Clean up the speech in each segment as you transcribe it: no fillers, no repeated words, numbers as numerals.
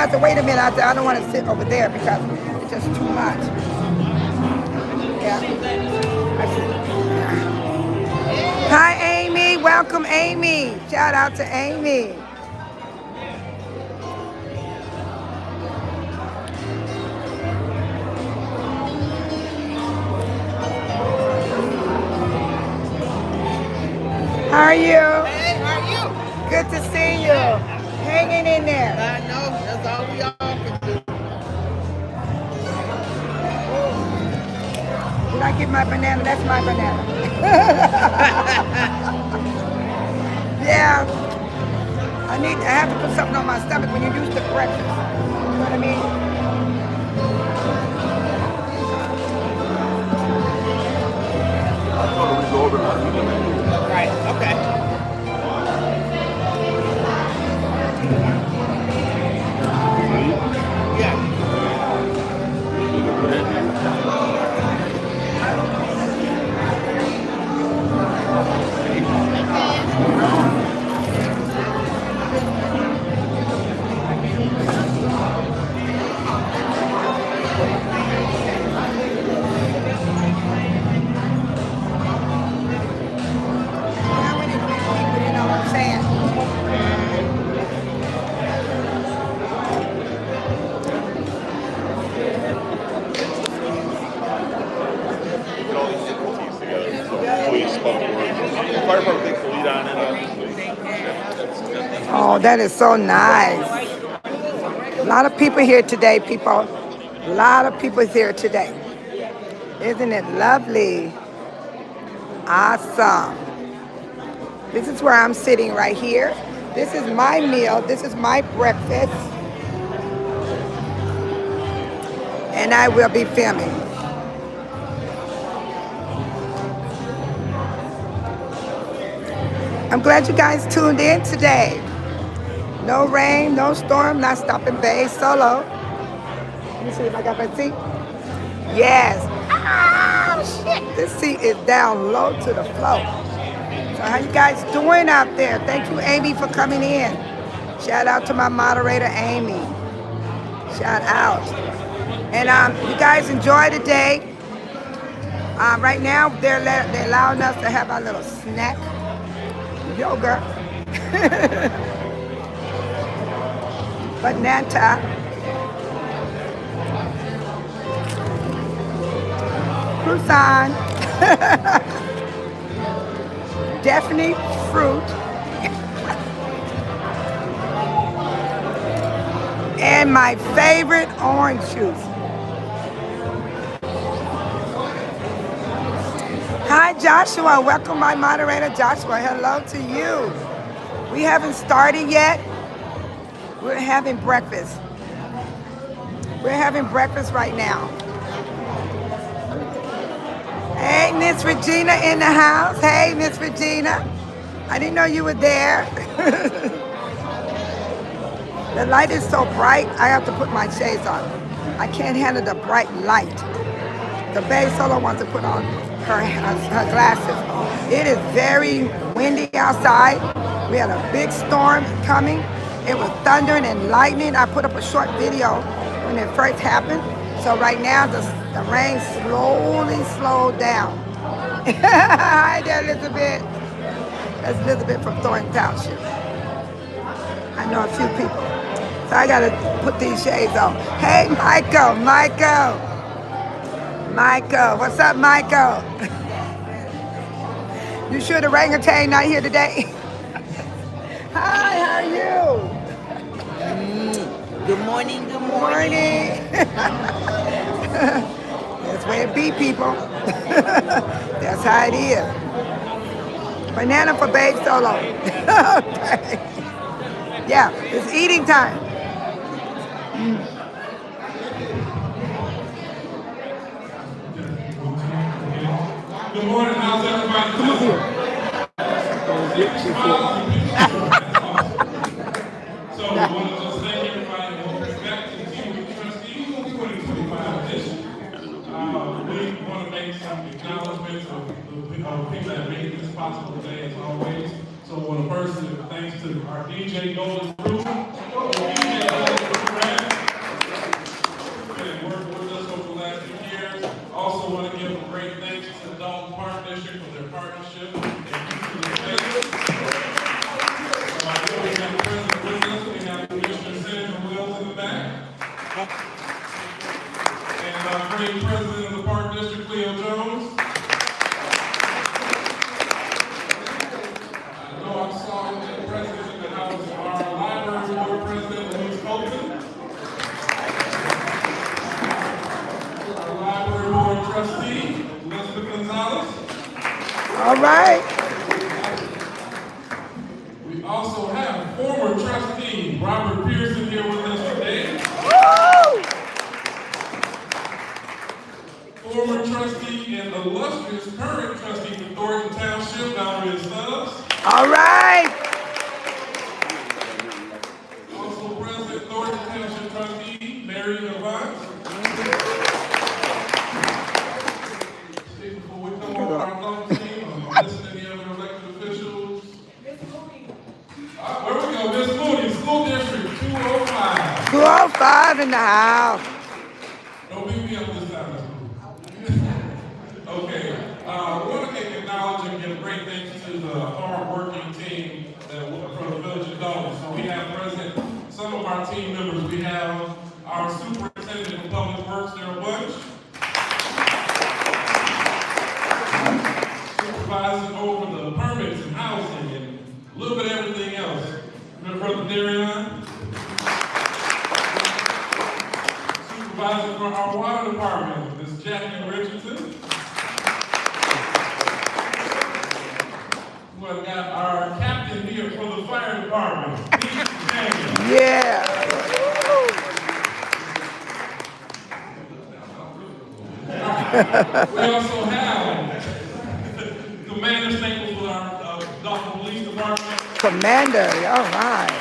I said, wait a minute. I said, I don't want to sit over there because it's just too much. Yeah. I said, hi, Amy. Welcome, Amy. Shout out to Amy. How are you? Hey, how are you? Good to see you. Hanging in there. I know, that's all we all can do. Did I get my banana? That's my banana. Yeah. I have to put something on my stomach when you use the breakfast. You know what I mean? Right, okay. Yeah. Now when it's big people, you know what I'm saying? Oh, that is so nice. A lot of people here today, people. A lot of people here today. Isn't it lovely? Awesome. This is where I'm sitting right here. This is my meal. This is my breakfast. And I will be filming. I'm glad you guys tuned in today. No rain, no storm, not stopping Bay solo. Let me see if I got my seat. Yes. Oh, shit. This seat is down low to the floor. So how you guys doing out there? Thank you, Amy, for coming in. Shout out to my moderator, Amy. Shout out. And you guys enjoy the day. Right now, they're allowing us to have our little snack. Yogurt. Banana. Croissant. Definitely fruit. And my favorite orange juice. Hi, Joshua. Welcome, my moderator, Joshua. Hello to you. We haven't started yet. We're having breakfast. We're having breakfast right now. Hey, Miss Regina in the house. Hey, Miss Regina. I didn't know you were there. The light is so bright, I have to put my shades on. I can't handle the bright light. The Bay Solo wants to put on her glasses. It is very windy outside. We had a big storm coming. It was thundering and lightning. I put up a short video when it first happened. So right now the rain slowly slowed down. Hi there, Elizabeth. That's Elizabeth from Thornton Township. I know a few people. So I gotta put these shades on. Hey, Michael. What's up, Michael? You sure the orangutan not here today? Hi, how are you? Good morning, good Morning. That's where it be, people. That's how it is. Banana for Babe Solo. Okay. Yeah, it's eating time. Good morning, how's everybody? Come on here. So I want to just thank everybody and welcome back to the Team with Trustees 2025 edition. We want to make some acknowledgments of the people that made this possible today, as always. So I want to first give thanks to our DJ Golden Crew. DJ Golden Crew, And our great president of the Park District, Cleo Jones. I know I saw the president in the house, our library board president, Louise Dolton. Our library board trustee, Elizabeth Gonzalez. All right. We also have former trustee Robert Pearson here with us today. Woo! Former trustee and illustrious current trustee for Thornton Township, Valerie Stubbs. All right. Also present, Thornton Township trustee Mary Avant. Before we come on our long team, listen to the other elected officials. Where we go? Miss Moody, School District 205. 205 in the house. Don't beat me up this time, Miss Moody. Okay. I want to acknowledge and give great thanks to the hard-working team from the village of Dolton. So we have present some of our team members. We have our superintendent of public works, there a bunch. Supervising over the permits and housing and a little bit of everything else. Remember Brother Darion? Supervisor for our water department, Ms. Jackie Richardson. We've got our captain here for the fire department, Pete Daniel. Yeah. We also have Commander Staples with our Dolton Police Department. Commander, all right.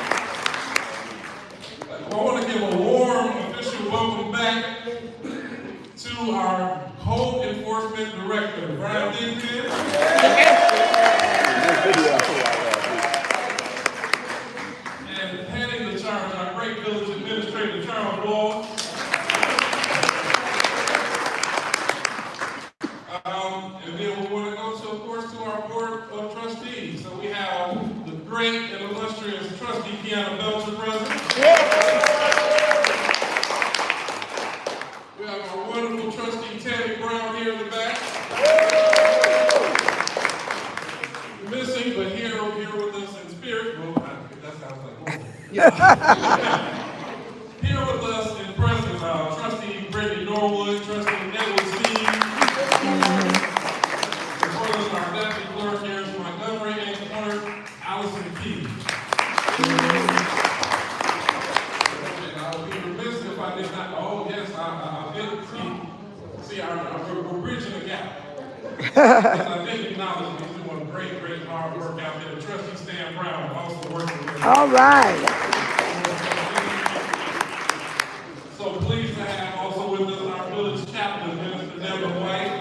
I want to give a warm official welcome back to our Code Enforcement Director, Brian Dinkins. And heading the charge, our great village administrator, Charles Ball. And then we want to go to, of course, to our board of trustees. So we have the great and illustrious trustee, Kiana Belcher, present. We have our wonderful trustee, Tammy Brown, here in the back. Missing, but here with us in spirit. Well, that sounds like here with us in person, trustee Brittany Norwood, trustee Edward Steve. As well as our deputy clerk, Harris Montgomery, and clerk, Allison Key. And I would be remiss if I did not, oh yes, I did see we're bridging the gap. I did acknowledge he's doing great hard work out there. Trustee Stan Brown also working with us. All right. So pleased to have also with us our village chaplain, Minister Deborah White.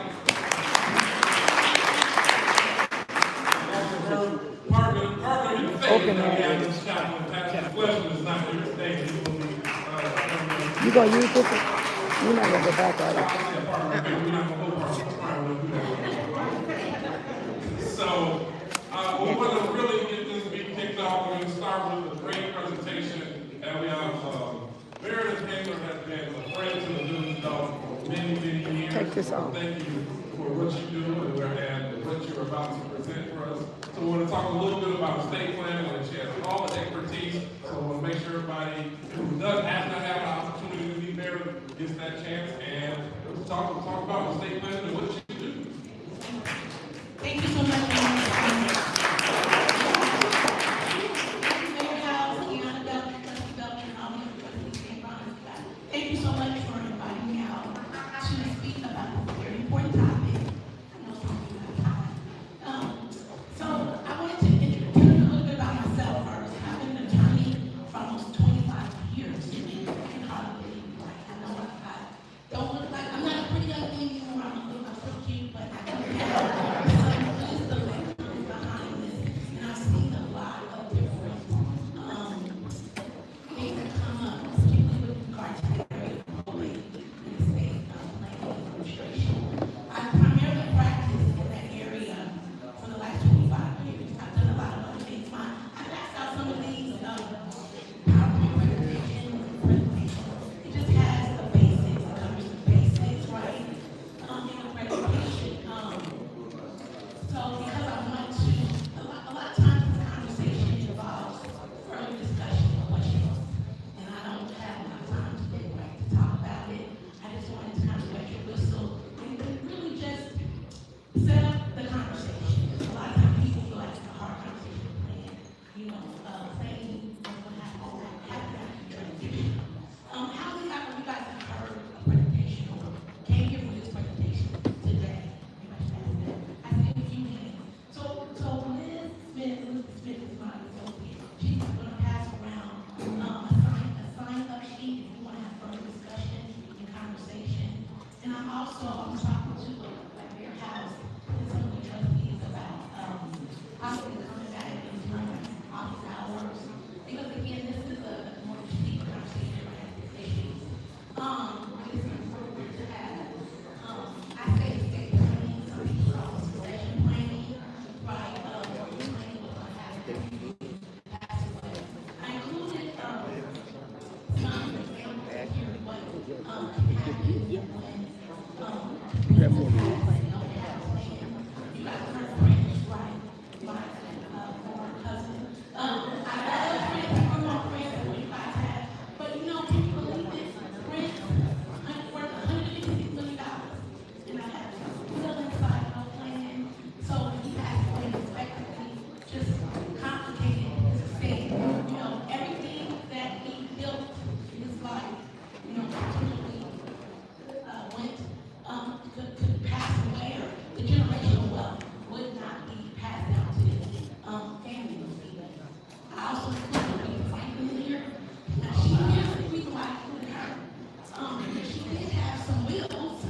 And also her partner in faith, this chaplain, Pastor Fletcher, is not here today. He will be You gonna use this one? You're not gonna go back right up. So we want to really get this meeting kicked off. We're going to start with a great presentation, and we have Meredith Taylor has been a friend to the village of Dolton for many years. Take this off. Thank you for what you do and what you're about to present for us. So we want to talk a little bit about estate planning, and she has all the expertise. So we want to make sure everybody who does have to have an opportunity to be there gets that chance and talk about estate planning and what you do. Thank you so much. Thank you so much for inviting me out to speak about this very important topic. I know something about time. So I wanted to tell you a little bit about myself first. I've been an attorney for almost 25 years, and you can hardly believe me. Like, I know I don't look like, I'm not a pretty young thing anymore. I don't look like so cute, but I don't have some wisdom that comes behind this. And I've seen a lot of different things that come up, particularly with regard to marriage. also, I'm talking to like their house and some of the trustees about, possibly coming back and doing office hours. Because again, this is a more deep conversation around this issue. It's important to have, I say estate planning, some people call it succession planning, right? Planning what's gonna happen after you pass away. I included, some examples here, what, can happen when, people you got her friends, right? My, former cousin. I love friends, I'm more friends than what you guys have. But you know, can you believe this? Friends, worth $156 million. And I have still inside no plan. So when he passed away unexpectedly, just complicated his estate. You know, everything that he built in his life, you know, continually went, could pass away, or the generational wealth would not be passed down to his family. I also included Rita Franklin in here. Now, here's the reason why I included her. She did have some wills,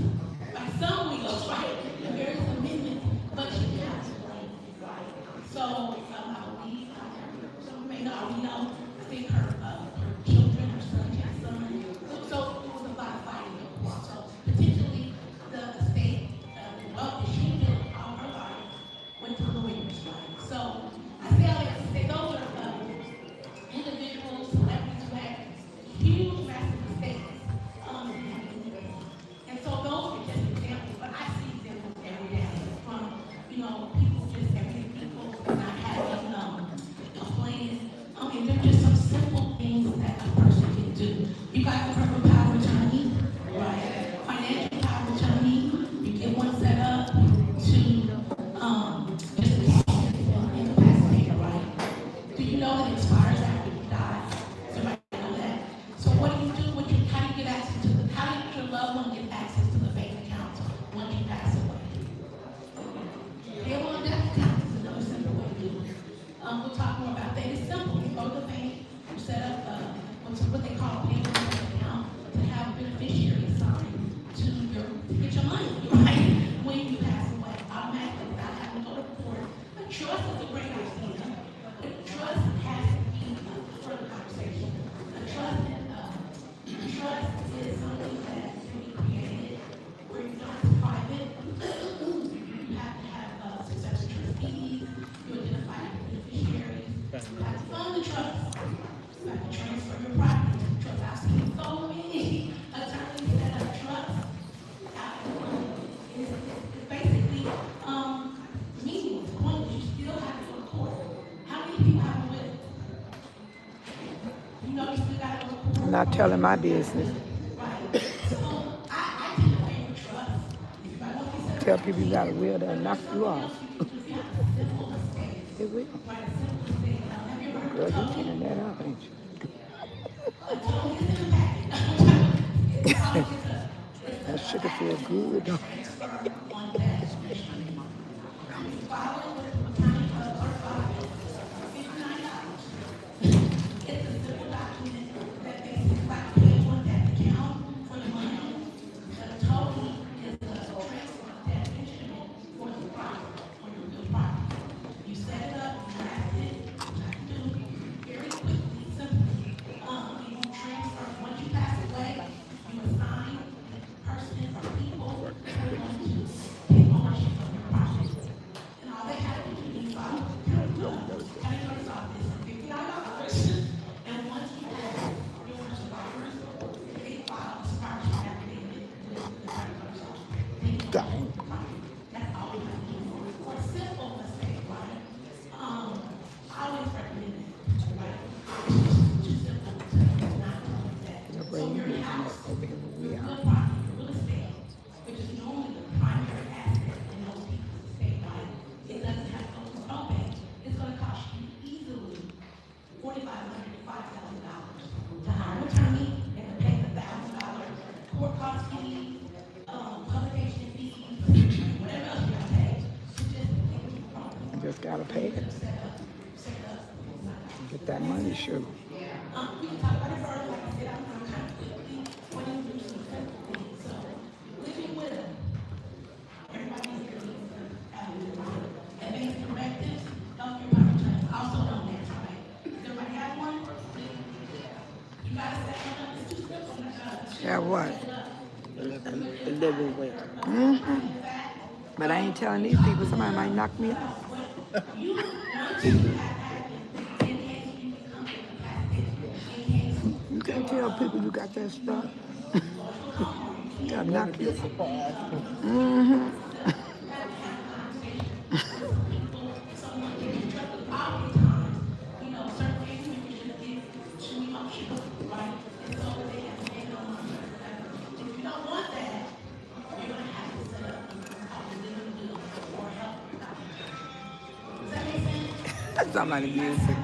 like some wills, right? And various amendments, but she did have some brains, right? So, I believe, some may not already know, I think her children, her son, and son. So it was a lot of fighting in court. So potentially, the estate, the wealth that she built all her life went to lawyers, right? So I say all that to say those are individuals, celebrities who had huge, massive estates. And so those are just examples, but I see examples every day from, you know, people, just everyday people not having a plan. And they're just some simple things that a person can do. You got the purple power of attorney, right? Financial power of attorney. You get one set up to just incapacitated, right? Do you know that it expires after you die? Does everybody know that? So what do? How do you get access to how do your loved one get access to the bank account when you pass away? They want death account is another simple way to do it. We'll talk more about that. It's simple. You go to the bank, you set up what they call a payment account to have a beneficiary assigned to get your money, right? When you pass away, automatically without having to go to court. A trust is a great idea. A trust has to be for the conversation. A trust is something that can be created where you don't have private. You have to have successor trustees. You identify the beneficiaries. You have to fund the trust. You have to transfer your property to the trust. I've seen so many attorneys set up trusts. It's basically meaningless. The point is you still have to go to court. How many people have a will? You know you still got to go to court. I'm not telling my business. Right. So I tend to favor trust. If I want to set Tell people you got a will, they'll knock you off. It will. Girl, you cleaning that up, ain't you? That sugar feel good, don't it? It's a simple document that basically like pay on that account for the money. The total is the transfer of that instrument for the property, for your real property. You set it up, you draft it, you do very quickly, simply. You transfer, once you pass away, you assign person or people who are going to take ownership of your property. And all they have to do is file with the county clerk's office for $59. And once you have your survivors, they file a survivorship affidavit with the county clerk's office. Dang. That's all we have to do for a simple mistake, right? I always recommend it, right? It's too simple to not do that. Your So brain your is house, over here where we real are. property, real estate, which is normally the primary asset in most people's estate, right? It doesn't have to go to probate. It's gonna cost you easily $4,500 to $5,000 to hire an attorney and to pay the $1,000 court cost fees, publication fees, whatever else you gotta pay, to just take the property. You just gotta pay it. Set up. Get that money, sure. We can talk about it further, like I said, I'm kind of quickly, when you do some simple things, so living with them. Yeah, what? The living well. Mm-hmm. But I ain't telling these people somebody might knock me out. You can't tell people you got that stuff. You gotta knock you. Mm-hmm. Somebody music.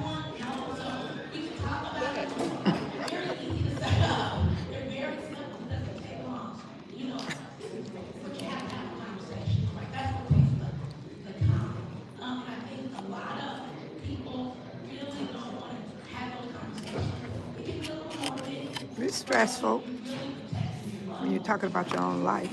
It's stressful when you're talking about your own life.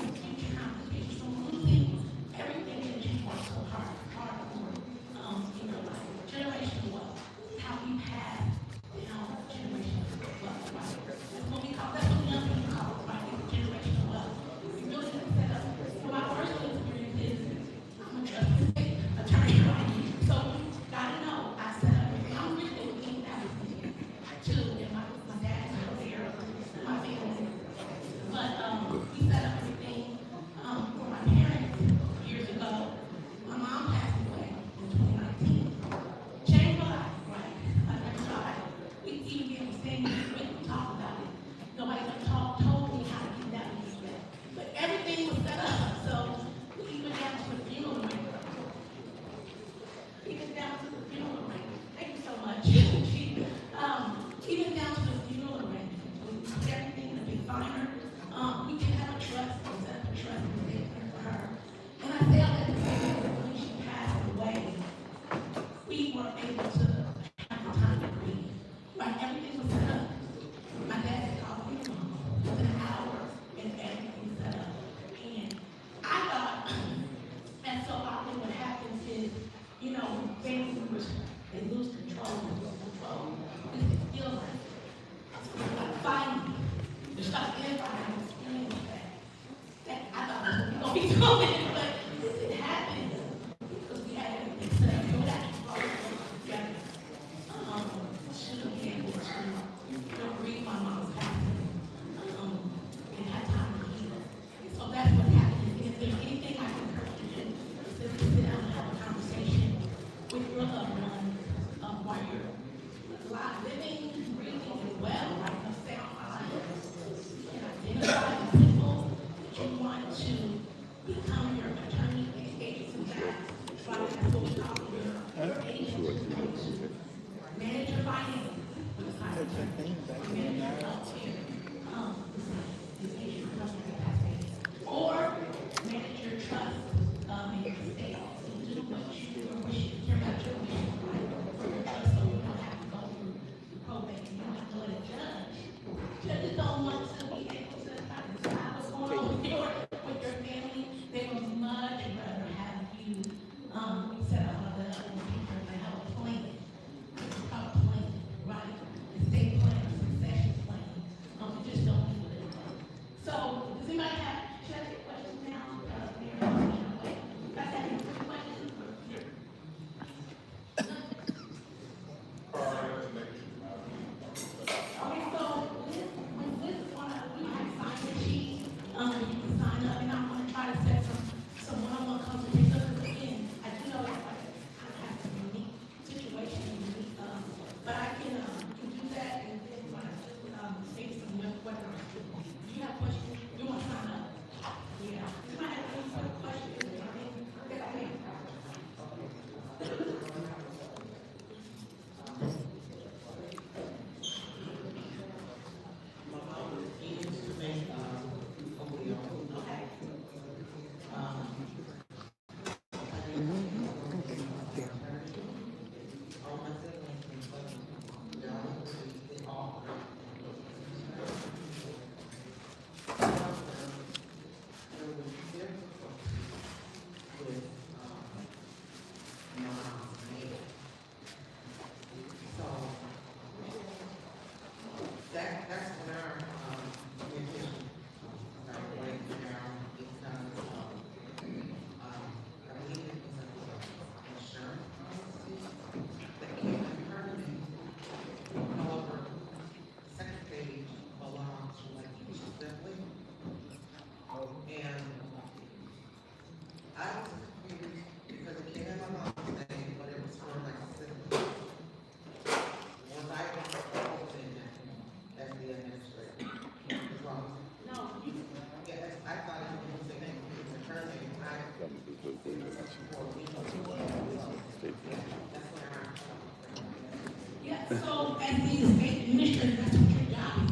Yeah, so as the estate administrator, that's what your job is.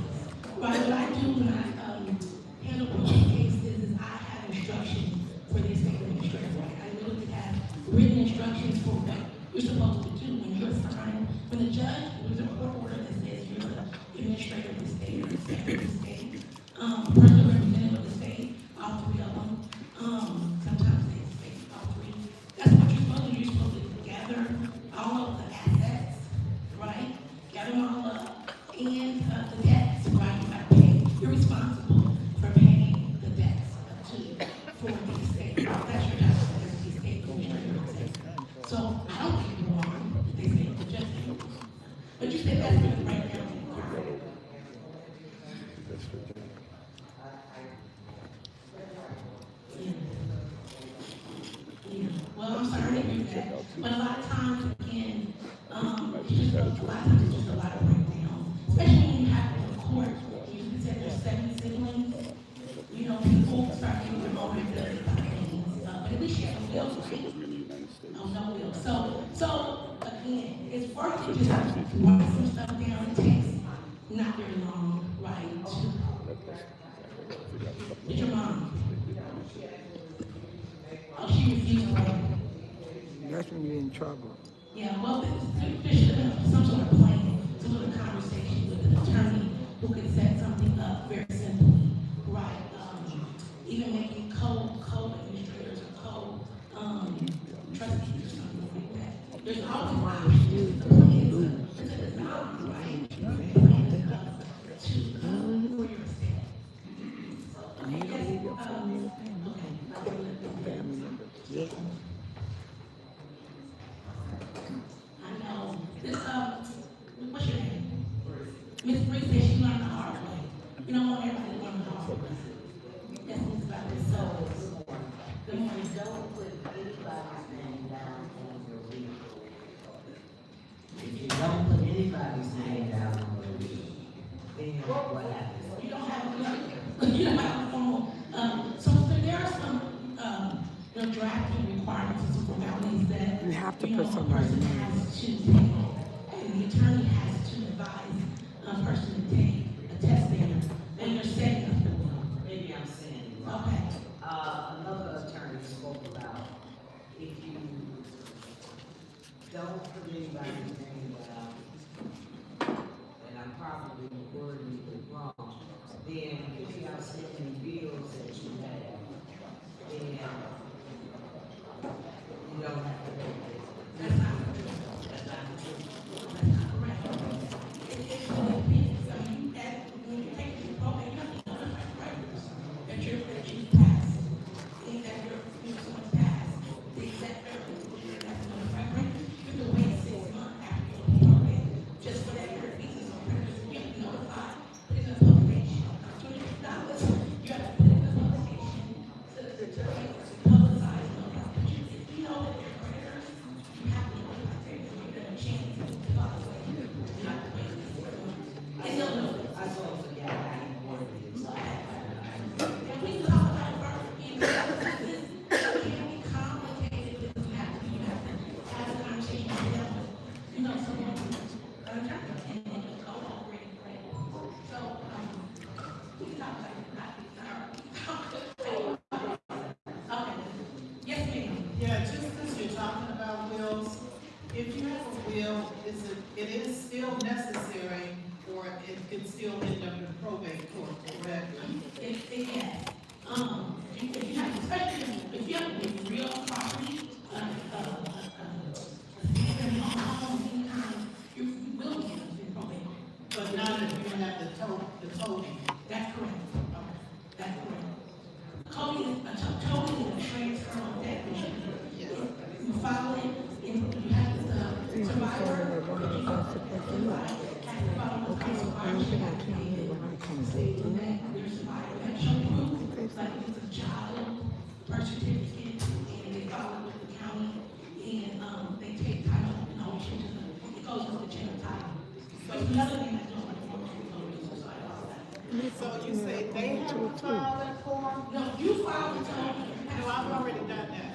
Right, what I do when I handle probate cases is I have instructions for the estate administrator, right? I literally have written instructions for what you're supposed to do when you're assigned, when the judge, there's a court order that says you're the administrator of the state or the secretary of the state, personal representative of the state, all three of them. Sometimes they say all three. That's what you're supposed to do. You're supposed to gather all of the assets, right? Gather them all up, and the debts, right? You gotta pay. You're responsible for paying the debts for the estate. That's your job as the estate administrator. So I don't think you're wrong. They say the judge. But you said that's good right now. Yeah. Well, I'm sorry to hear that. But a lot of times, again, it's just a lot of times it's just a lot of breakdown. Especially when you have in court, you said there's 7 siblings. You know, people start getting their own ability about things. But at least you have a will, right? Oh, no will. So again, it's worth it just to write some stuff down. It takes not very long, right? With your mom. Oh, she refused to write. That's when you're in trouble. Yeah, well, there should have been some sort of plan, some sort of conversation with an attorney who could set something up very simply, right? Even making co-administrators or trustees or something like that. There's always options. The plan is to design, right? For your estate. So, okay, Family members. Yeah. I know. This, what's your name? Miss Bree said she learned the hard way. You don't want everybody to learn the hard way. That's what's about this. So, good morning. Don't put anybody's name down on your will. If you don't put anybody's name down on your will, then what happens? You don't have a you don't have a formal, so there are some, drafting requirements and some formalities that, You have to you put know, a somebody's person name. has to take, and the attorney has to advise a person to take a test there, and you're setting up the will. Maybe I'm saying it wrong. Okay. Another attorney spoke about if you don't put anybody's name down, and I'm probably wording it wrong, then if you have so many bills that you have, then you don't have to pay it. That's not true. That's not true. That's not correct. It really depends. I mean, when you take the probate, you have to notify the records that you passed. And that someone's passed. The exact records, you have to notify the records. You have to wait 6 months after your probate, just for that your business on records. You have to notify, put it in a publication. $20, you have to put it in a publication so that the attorney publicize it. But if you know that they're creditors, you have to notify them. You give them a chance to follow it. You have to wait 6 months. And they'll know. I sort of forget how you worded it. And we can talk about it further. It can be complicated. It doesn't have to be. You have to have a conversation with them. You know, someone and go over it. So, we can talk about it. Okay. Yes, ma'am. Yeah, just as you're talking about wills, if you have a will, it is still necessary, or it can still end up in probate court, correct? Yes. If you have, especially if you have a real property, you will get in probate. But not if you have the total. That's correct. That's correct. Coding is a transfer of that issue. Yes. You file it, and you have the survivor. Like it's a child birth certificate, and they file it with the county, and they take title and ownership to them. It goes with the chain of title. So it's another thing that goes with the ownership. So I lost that. So you say they have to file it for? No, you file the title. No, I've already done that.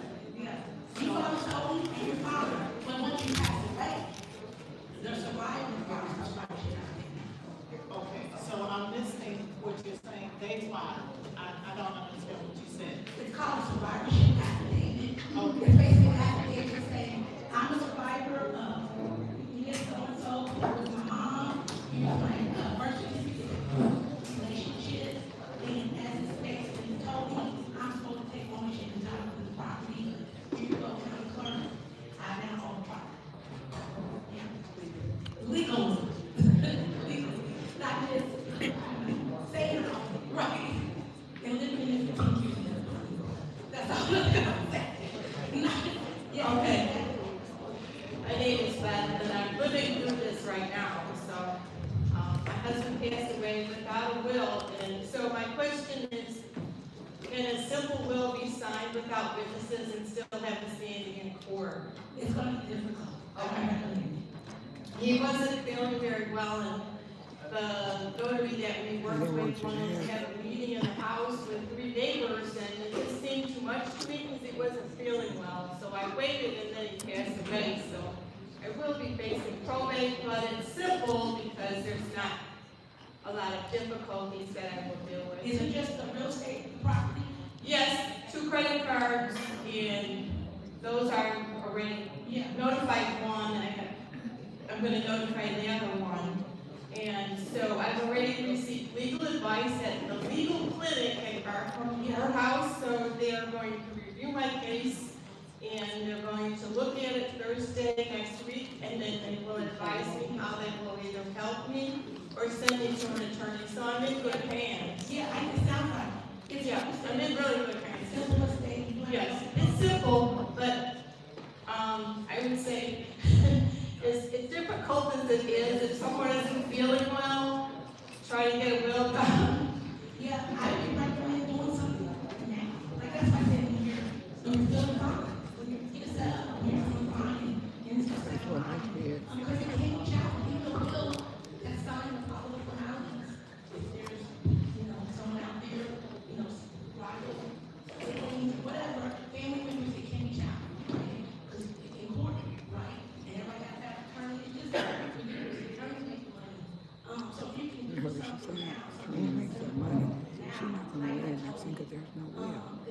You know what I'm saying? And your father, but once you pass away, the survivor survivorship not taken. Okay, so I'm listening what you're saying, they filed. I don't understand what you said. It's called a survivorship affidavit. Okay. It's basically an affidavit saying, I'm a survivor of, yes, so-and-so, it was my mom, here's my birth certificate, relationship, and as it's basically told me, I'm supposed to take ownership and title to the property. Here you go, county clerk, I now own the property. Yeah. Legal. Legal. Not just saying, right, and living in it for 10 years. That's all I'm gonna say. Yeah. Okay. My name is Beth, and I'm living through this right now. So, my husband passed away without a will, and so my question is, can a simple will be signed without witnesses and still have the standing in court? It's gonna be difficult. Okay. He wasn't feeling very well, and the notary that we worked with wanted to have a meeting in the house with 3 neighbors, and it just seemed too much to me because he wasn't feeling well. So I waited, and then he passed away. So I will be facing probate, but it's simple because there's not a lot of difficulties that I will deal with. Is it just the real estate property? Yes, 2 credit cards, and those are already notified one, and I'm gonna notify the other one. And so I've already received legal advice at the legal clinic from your house, so they are going to review my case, and they're going to look at it Thursday next week, and then they will advise me how they will either help me or send me to an attorney, so I'm in good hands. Yeah, it sounds like it. Yeah, I'm in really good hands. Simple mistake. Yes, it's simple, but, I would say, it's difficult as it is, if someone isn't feeling well, try to get a will done. Yeah, I would recommend doing something now. Like that's why I said when you're feeling fine, when you're get set up, when you're feeling fine, and it's just like, because it can't child, people will, that's signed with all the formalities. If there's, someone out there, rival, siblings, whatever, family members, it can't be child, right? Because it's important, right? And everybody got that attorney, it's just, the attorneys make the money. So if you can do something now.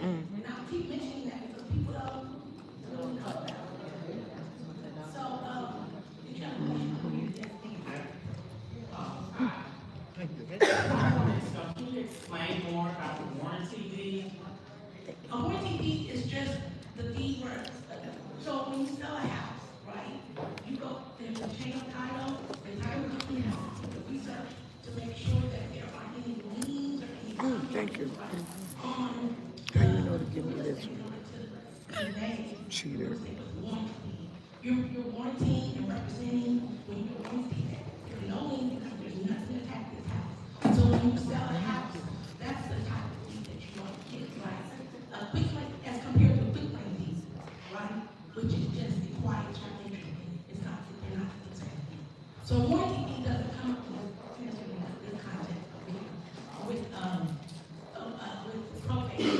And I'll keep mentioning that because people don't really know about it. So, you got So can you explain more about the warranty deed? a warranty deed is just the deed where, so when you sell a house, right? You go, there's a chain of title, the title company has to do the research to make sure that there aren't any liens or any. Oh, thank you. On. How you know to give me this one? Cheater. You're warranting and representing when you're warranting it. There's no lien because there's nothing to tax this house. So when you sell a house, that's the type of deed that you want to get, right? A quick claim, as compared to a quick claim deed, right? Which is just the quiet term entry. It's not, they're not the same. So a warranty deed doesn't come up with this context with probate.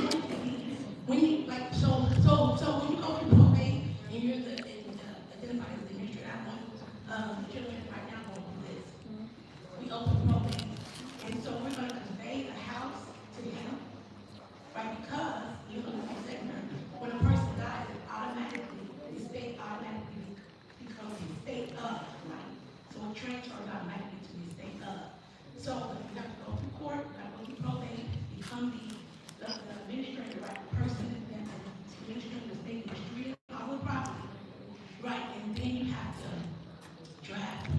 When you like, so when you go to probate and you're identified as the administrator, I want children right now going to do this. We open probate, and so we're going to convey the house to him, right? Because you're going to be second. When a person dies, it automatically the estate automatically becomes the estate of, right? So it transfers automatically to the estate of. So you have to go to court, you have to go to probate, become the administrator, right, the person that administrator the state distributed all the property, right, and then you have to draft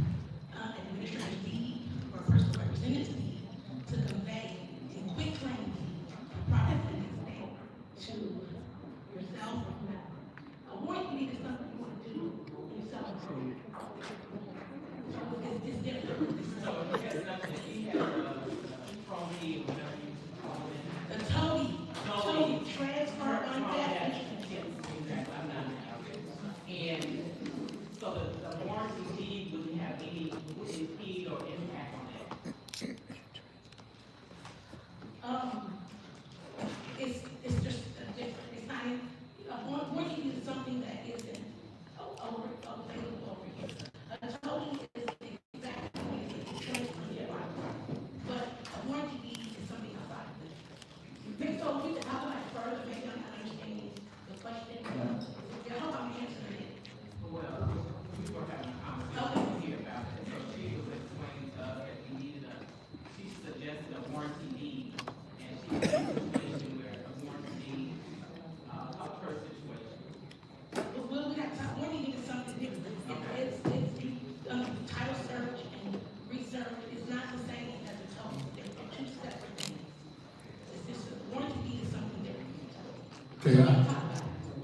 Okay,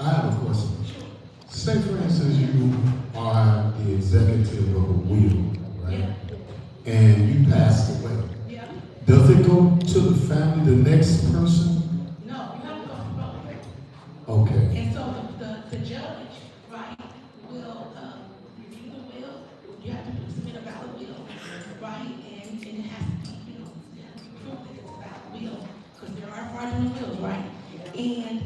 I have a question. Say, for instance, you are the executive of a will, right? And you passed away. Yeah. Does it go to the family, the next person? No, you have to go through probate. Okay. And so the judge, right, will review the will. You have to submit a valid will, right? And it has to be, you have to prove that it's a valid will, because there are fraudulent wills, right? And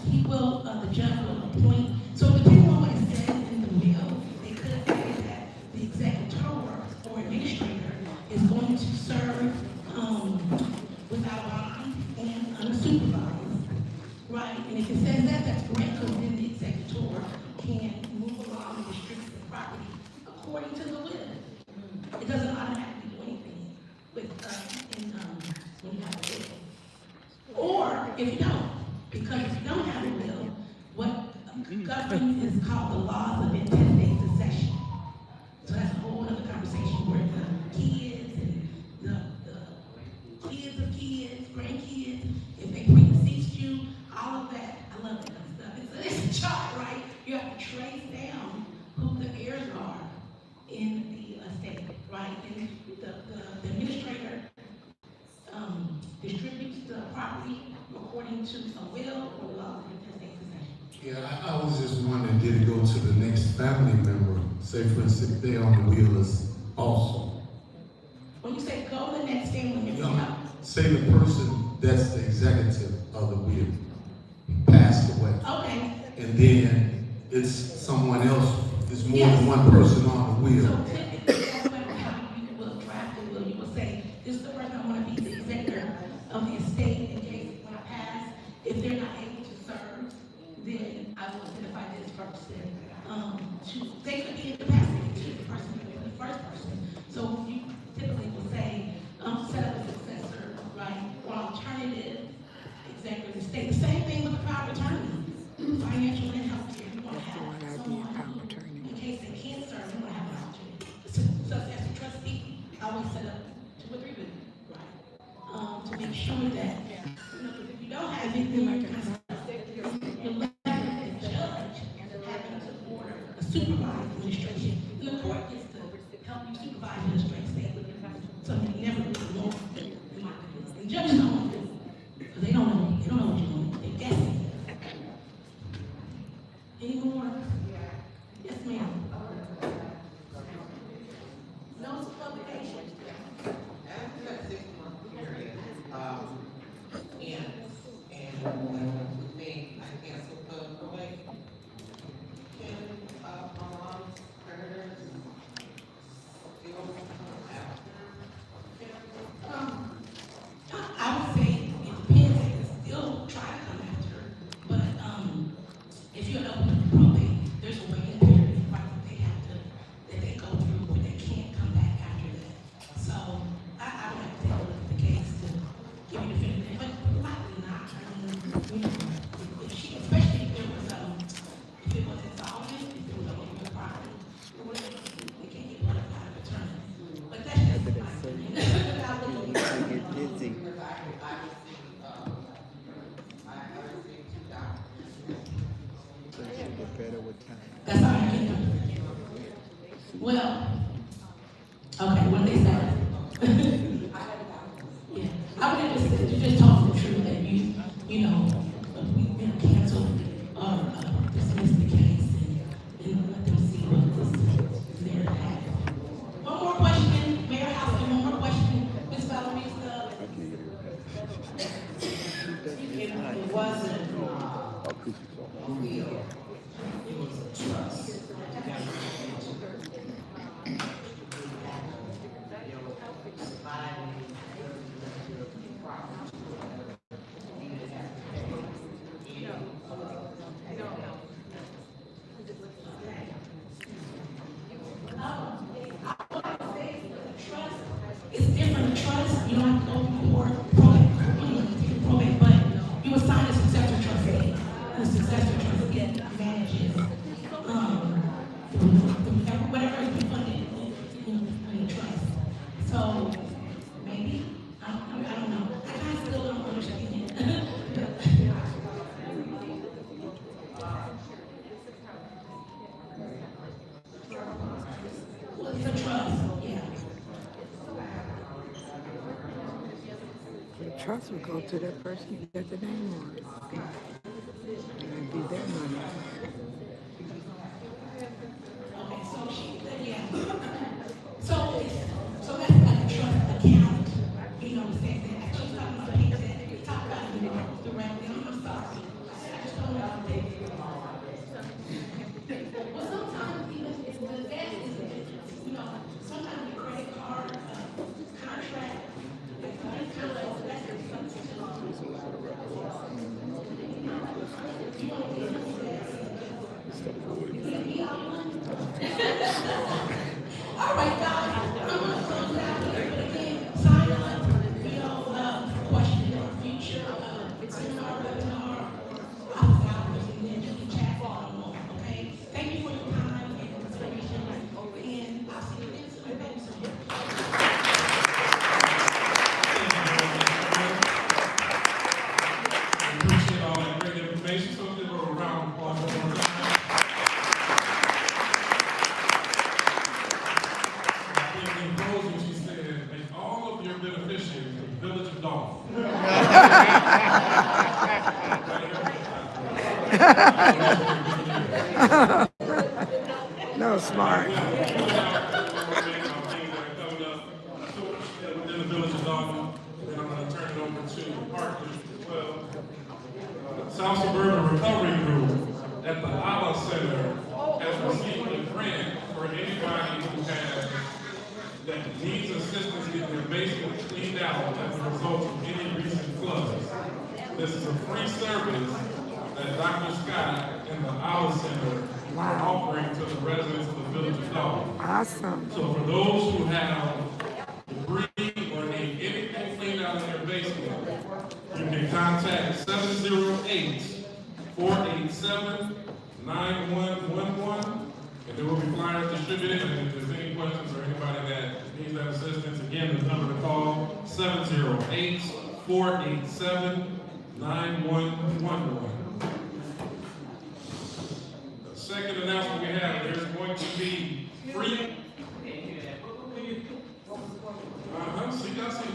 he will, the judge will appoint. So depending on what it says in the will, they could say that the executor or administrator is going to serve without bond and unsupervised. Right, and if it says that, that's great, because then the executor can move along and distribute the property according to the will. It doesn't automatically do anything with, when you have a will. Or if you don't, because if you don't have a will, what governs is called the laws of intestate succession. So that's a whole other conversation where the kids and the kids of kids, grandkids, if they predeceased you, all of that, I love that kind of stuff. It's a chart, right? You have to trace down who the heirs are in the estate, right? And the administrator distributes the property according to a will or law of intestate succession. Yeah, I was just wondering, did it go to the next family member? Say, for instance, they're on the will as also. When you say go to the next family member, Yeah. Say the person that's the executive of the will passed away. okay. And then it's someone else, it's more than one person on the will. So typically, that's what how you will draft the will. You will say, this is the person I want to be the executor of the estate in case when I pass, if they're not able to serve, then I will identify this person. They could be incapacitated to the person who was the first person. So you typically will say, set up a successor, right? Or alternative executive estate. The same thing with the power of attorney. Financial and healthcare. You want to have someone in case they can't serve, you want to have an alternate. So as a trustee, I always set up 2 or 3 with you, right? To make sure that, because if you don't have it, then you're left with the judge having to order a supervised administration. And the court gets to help you supervise administration. So you never really know. And judges don't want to do it, because they don't know what you're doing. They're guessing. Any more? Yes, ma'am. No publication. After that 6-month period, and me, I canceled the probate. Can, my mom's creditors still come after? I would say it depends. They can still try to come after her, but if you're open to probate, there's a waiting period, right, that they go through where they can't come back after that. So I would have to take a look at the case to give you definitive, but likely not. I mean, if she, especially if it was insolvent, if it was a moving property, or whatever, they can't get blood out of attorney. But that's just my opinion. Without looking at it. Get busy. Because I received 2 documents. So it should get better with time. That's all you can do. Well, okay, what they say. Yeah, I would have just told the truth that you know, we cancel or dismiss the case and let them see what is there to have. One more question, Mayor House, one more question, Ms. Valerie, It wasn't, a will, it was a trust. it's different. Trust, you don't have to go before probate, but you assign a successor trustee. The successor trustee manages, whatever is funded in the trust. So maybe, I don't know. I kind of still don't understand it. trust would go to that person who get the name on it. It'd be their money. Okay, so that's like a trust account, you know, the same thing, like she's talking about pay that, we talk about it directly, I'm sorry. I just don't know how to take it. Well, sometimes even if the debt is, you know, sometimes the credit card, contract, like, that's something. You want to do all right, guys, I'm gonna close out here, but again, sign up, you know, for questions in the future, seminar, webinar, office hours, and then you can chat on, okay? Thank you for your time and consideration, and I'll see you next time. Appreciate all that great information, so give her a round of applause one more time. In closing, she said, make all of your beneficiaries the village of Dolton. No, smart. Within the village of Dolton, and I'm going to turn it over to the park district as well. South Suburban Recovery Group at the ALA Center has received a grant for anybody who has that needs assistance getting their basement cleaned out as a result of any recent floods. This is a free service that Dr. Scott and the ALA Center are offering to the residents of the village of Dolton. Awesome. So for those who have debris or need anything cleaned out in their basement, you can contact 708-487-9111, and there will be flyers distributed. And if there's any questions or anybody that needs that assistance, again, the number to call, 708-487-9111. The second announcement we have, there's going to be free.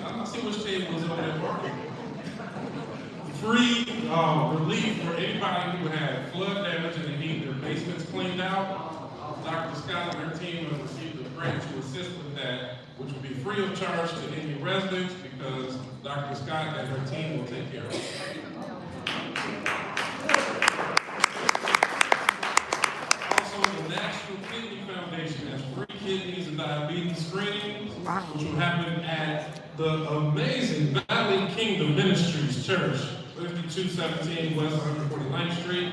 I see which table is over there for. Free relief for anybody who had flood damage and they need their basements cleaned out. Dr. Scott and her team have received a grant to assist with that, which will be free of charge to any residents because Dr. Scott and her team will take care of it. Also, the National Kidney Foundation has free kidneys and diabetes screenings, which will happen at the amazing Valley Kingdom Ministries Church, 5217 West 149th Street,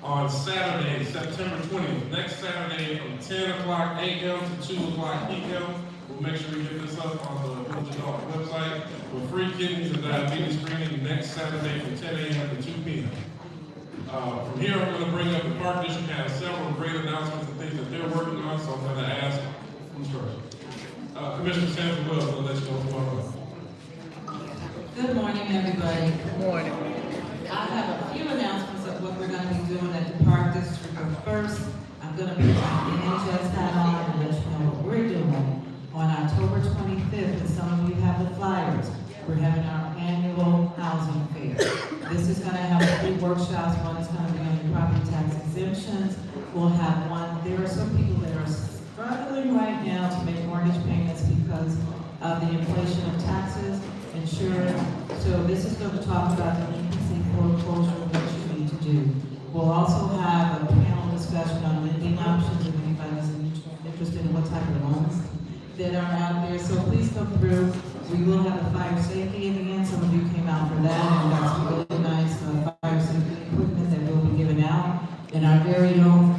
on Saturday, September 20th. Next Saturday from 10 o'clock a.m. to 2 o'clock p.m. We'll make sure we get this up on the Village of Dolton website for free kidneys and diabetes screening next Saturday from 10 a.m. to 2 p.m. From here, I'm going to bring up the Park District has several great announcements and things that they're working on, so I'm going to ask who's first. Commissioner Sandra Wells, I'll let you know what's going on. Good morning, everybody. Good morning. I have a few announcements of what we're going to be doing at the Park District. But first, I'm going to put my NHS hat on and let you know what we're doing. On October 25th, and some of you have the flyers, we're having our annual housing fair. This is going to have 3 workshops. One is going to be on the property tax exemptions. We'll have one. There are some people that are struggling right now to make mortgage payments because of the inflation of taxes, insurance. So this is going to talk about the delinquency foreclosure and what you need to do. We'll also have a panel discussion on lending options if anybody's interested in what type of loans that are out there. So please come through. We will have a fire safety at the end. Some of you came out for that, and got some really nice fire safety equipment that we'll be giving out. And our very own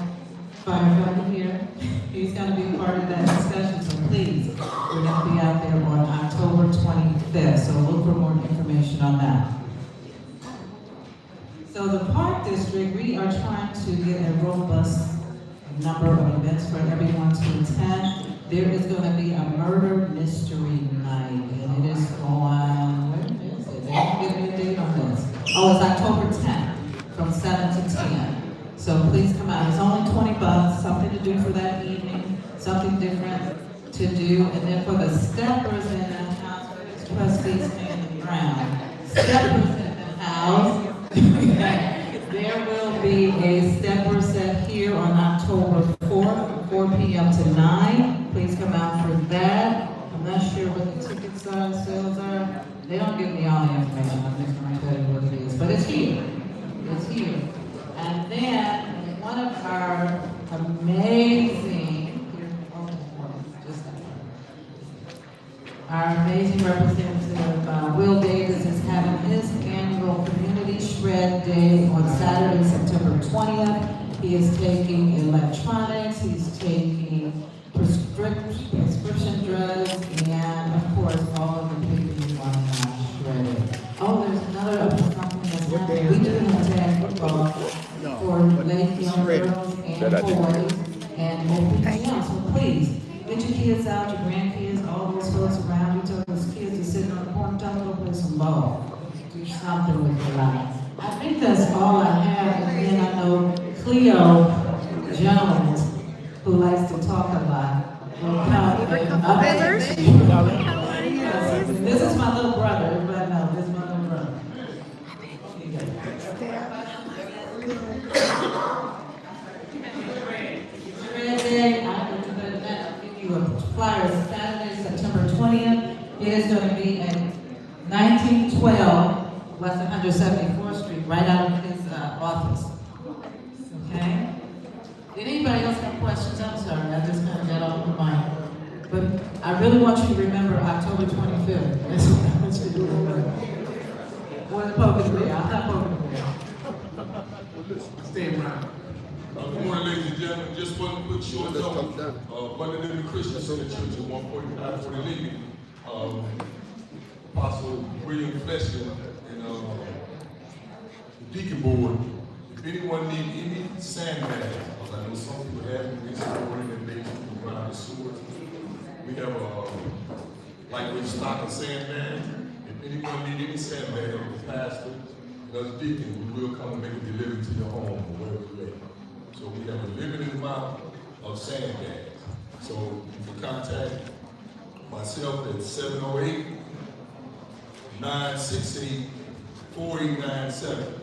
firefighter here, he's going to be part of that discussion. So please, we're going to be out there on October 25th. So look for more information on that. So the Park District, we are trying to get a robust number of events for everyone to attend. There is going to be a murder mystery night, and it is on, where is it? They didn't give me a date on this. Oh, it's October 10th, from 7 to 10. So please come out. It's only $20, something to do for that evening, something different to do. And then for the steppers in the house, trustees standing around, steppers in the house. There will be a stepper set here on October 4th, 4 p.m. to 9. Please come out for that. I'm not sure what the tickets are, sales are. They don't give me all the information. I'm just going to tell you what it is. But it's here. It's here. And then one of our Representative Will Davis is having his annual Community Shred Day on Saturday, September 20th. He is taking electronics, he's taking prescription drugs, and of course, all of the people who want to shred it. Oh, there's another something that's happening. We do have tag football for late young girls and boys and open gym. So please, get your kids out, your grandkids, all those folks around you. Tell those kids to sit on the corner, tell them to play some ball. Do something with their life. I think that's all I have. And then I know Cleo Jones, who likes to talk a lot, will come and update. This is my little brother. Everybody knows this is my little brother. I'll give you a flyer. Saturday, September 20th. It is going to be at 1912 West 174th Street, right out of his office. Okay? Did anybody else have questions? I'm sorry, I just kind of got off the mind. But I really want you to remember October 25th. That's what I want you to remember. What's poking the bear? I'm not poking the bear. Stay around. Good morning, ladies and gentlemen. Just one quick short note. Monday Living Christian Center Church at 145 for the league. Apostle William Fletcher and the deacon board. If anyone need any sandbags, because I know some people have them, they store in their basement around the sewers. We have like we stock of sandbags. If anyone need any sandbags, the pastor and us deacon, we will come and make a delivery to your home or wherever you live. So we have a limited amount of sandbags. So you can contact myself at 708-968-4897.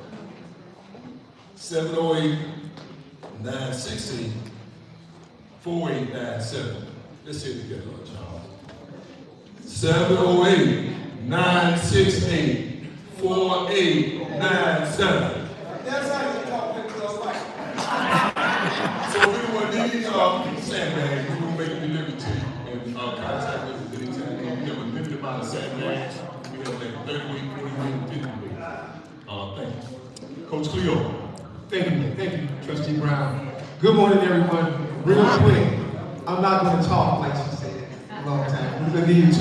708-968-4897. Let's say it together, Charles. 708-968-4897. That's how you talk to us like. So if anyone needs sandbags, we will make a delivery to you and contact us at any time. We have a limited amount of sandbags. We have like 30 week, 40 week, 50 week. Thank you. Coach Cleo. Thank you, Trustee Brown. Good morning, everyone. Real quick, I'm not going to talk like she said a long time. We're going to need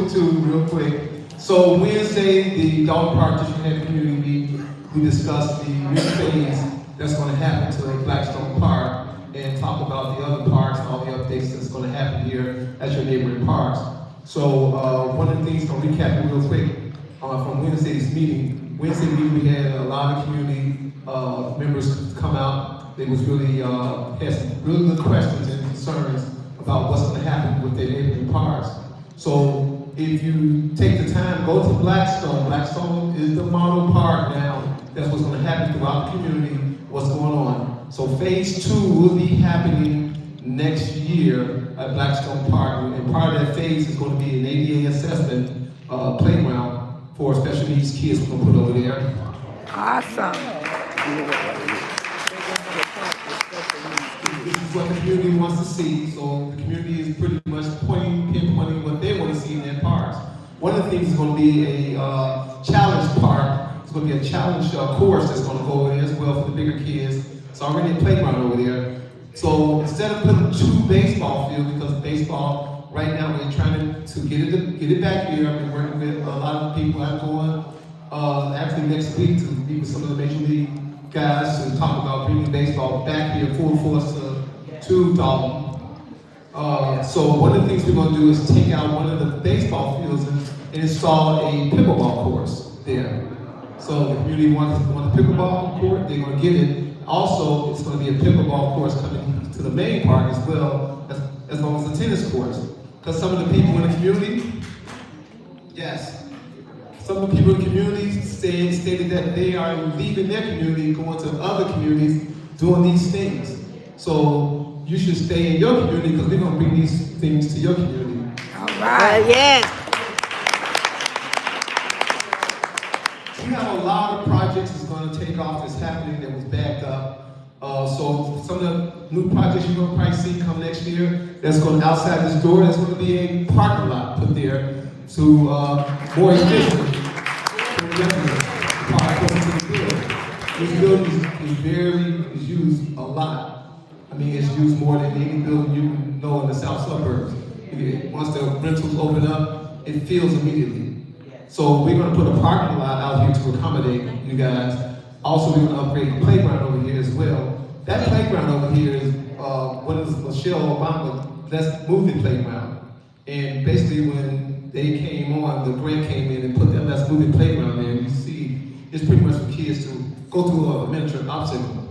two real quick. So Wednesday, the Dolton Park District Head Community meeting, we discussed the new phase that's going to happen to Blackstone Park and talk about the other parks and all the updates that's going to happen here at your neighboring parks. So one of the things, I'll recap it real quick from Wednesday's meeting. Wednesday meeting, we had a lot of community members come out. They was really had some really good questions and concerns about what's going to happen with their neighboring parks. So if you take the time, go to Blackstone. Blackstone is the model park now. That's what's going to happen throughout the community, what's going on. So phase 2 will be happening next year at Blackstone Park. And part of that phase is going to be an ADA assessment playground for special needs kids we're going to put over there. Awesome. This is what the community wants to see, so the community is pretty much pinpointing what they want to see in their parks. One of the things is going to be a challenge park. It's going to be a challenge course that's going to go over there as well for the bigger kids. It's already a playground over there. So instead of putting 2 baseball fields, because baseball right now we're trying to get it back here. I've been working with a lot of people. I'm going actually next week to meet with some of the major league guys to talk about bringing baseball back here full force to Dolton. So one of the things we're going to do is take out one of the baseball fields and install a pickleball course there. So the community wants a pickleball court, they're going to get it. Also, it's going to be a pickleball course coming to the main park as well, as well as the tennis courts. Because some of the people in the community, yes, some of the people in the community stated that they are leaving their community, going to other communities, doing these things. So you should stay in your community because we're going to bring these things to your community. All right. Yes. We have a lot of projects that's going to take off that's happening that was backed up. So some of the new projects you're going to probably see come next year, that's going outside this door, there's going to be a parking lot put there to more efficient. This building is used a lot. I mean, it's used more than any building you know in the south suburbs. Once the rentals open up, it fills immediately. So we're going to put a parking lot out here to accommodate you guys. Also, we're going to upgrade the playground over here as well. That playground over here is what is Michelle Obama, that's moving playground. And basically when they came on, the grant came in and put that Let's Move It playground there. You see, it's pretty much for kids to go through a miniature obstacle.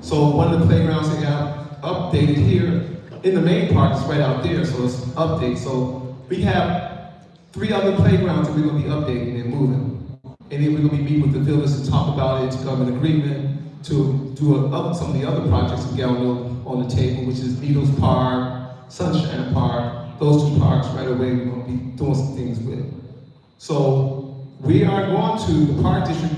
So one of the playgrounds they got updated here in the main park is right out there, so it's updated. So we have 3 other playgrounds that we're going to be updating and moving. And then we're going to be meeting with the village to talk about it, to come in agreement to do some of the other projects we got on the table, which is Needles Park, Sunshine Park. Those 2 parks right away we're going to be doing some things with. So we are going to, the park district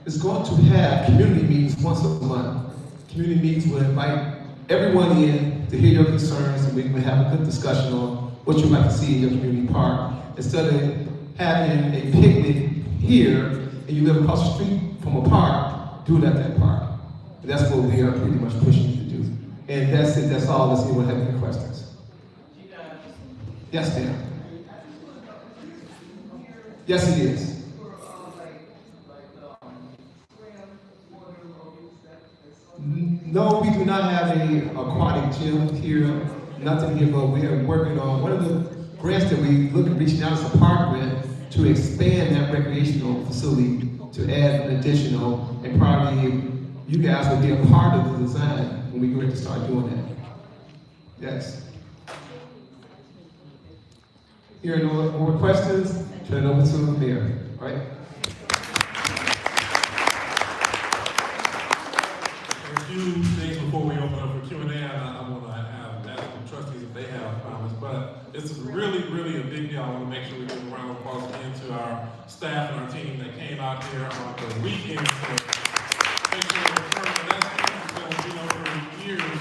is going to have community meetings once a month. Community meetings will invite everyone in to hear your concerns, and we can have a good discussion on what you'd like to see in your community park. Instead of having a picnic here, and you live across the street from a park, do it at that park. And that's what we are pretty much pushing you to do. And that's it, that's all. Does anyone have any questions? Yes, ma'am. Yes, it is. No, we do not have a aquatic gym here. Nothing here, but we are working on one of the grants that we look at reaching out as a park grant to expand that recreational facility to add an additional, and probably you guys will be a part of the design when we get ready to start doing that. Yes. Hearing no more questions, turn it over to the mayor. All right. A few things before we open up for Q&A, I want to ask the trustees if they have comments, but it's really, really a big deal. I want to make sure we give a round of applause again to our staff and our team that came out here on the weekend to make sure we're turning that because, for years,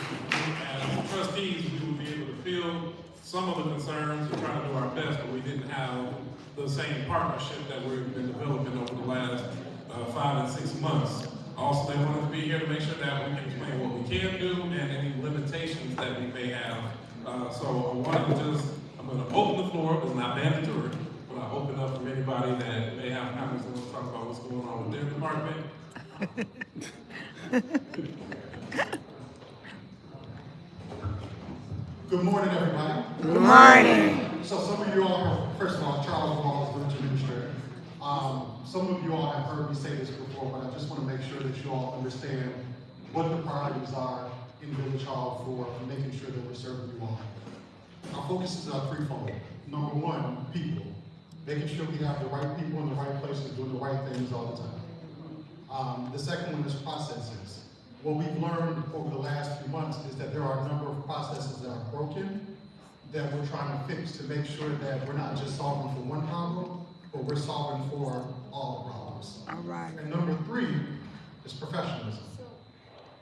as trustees, we would be able to field some of the concerns and try to do our best, but we didn't have the same partnership that we've been developing over the last 5 and 6 months. Also, they wanted to be here to make sure that we can explain what we can do and any limitations that we may have. So I wanted to I'm going to open the floor, it's not mandatory, but I open up for anybody that may have comments and want to talk about what's going on with their department. Good morning, everybody. Good morning. So some of you all have, first of all, Charles Wallace, village administrator. Some of you all have heard me say this before, but I just want to make sure that you all understand what the priorities are in Village Hall for making sure that we're serving you all. Our focuses are threefold. Number one, people. Making sure we have the right people in the right places doing the right things all the time. The second one is processes. What we've learned over the last few months is that there are a number of processes that are broken that we're trying to fix to make sure that we're not just solving for one problem, but we're solving for all the problems. All right. And number three is professionalism.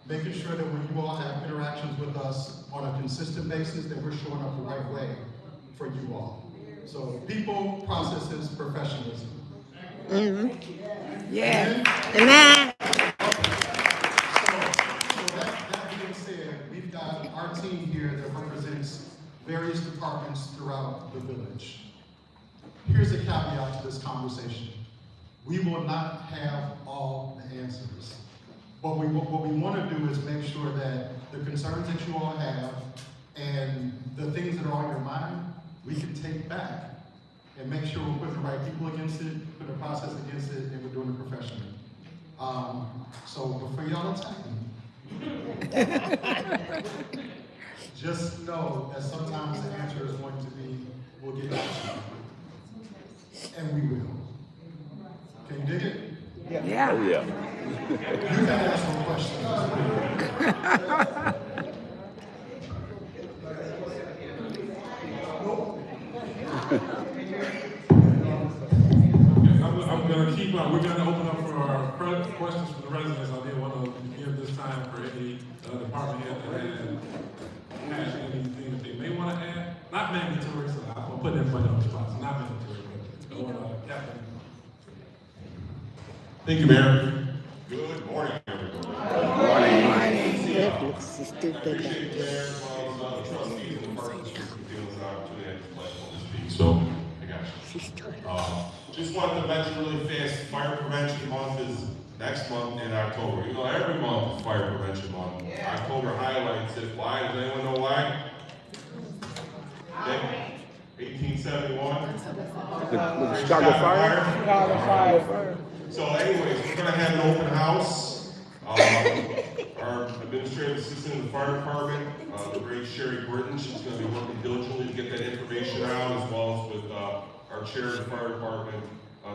Making sure that when you all have interactions with us on a consistent basis, that we're showing up the right way for you all. So people, processes, professionalism. Mm-hmm. Yeah. Amen. So that being said, we've got our team here that represents various departments throughout the village. Here's a caveat to this conversation. We will not have all the answers. What we want to do is make sure that the concerns that you all have and the things that are on your mind, we can take back and make sure we're putting the right people against it, put the process against it, and we're doing it professionally. So before y'all attack me, just know that sometimes the answer is going to be, we'll get back to you. And we will. Can you dig it? Yeah. Oh, yeah. You can ask some questions. I'm gonna keep on, we're gonna open up for our questions from the residents. I did want to give this time for any department head that has anything that they may want to add. Not mandatory, so I'm gonna put everybody on the spot, so not mandatory, but go on, Captain. Thank you, Mayor. Good morning, everyone. Appreciate the mayor, as well as the trustees and the partners for giving us an opportunity at this platform to speak. So, I got you. Just wanted to mention really fast, Fire Prevention Month is next month in October. You know, every month is Fire Prevention Month. October highlights it. Why? Does anyone know why? 1871. The Chicago Fire? So anyways, we're gonna have an open house. Our administrative assistant in the fire department, the great Sherry Britton, she's gonna be working diligently to get that information out, as well as with our chair of the fire department,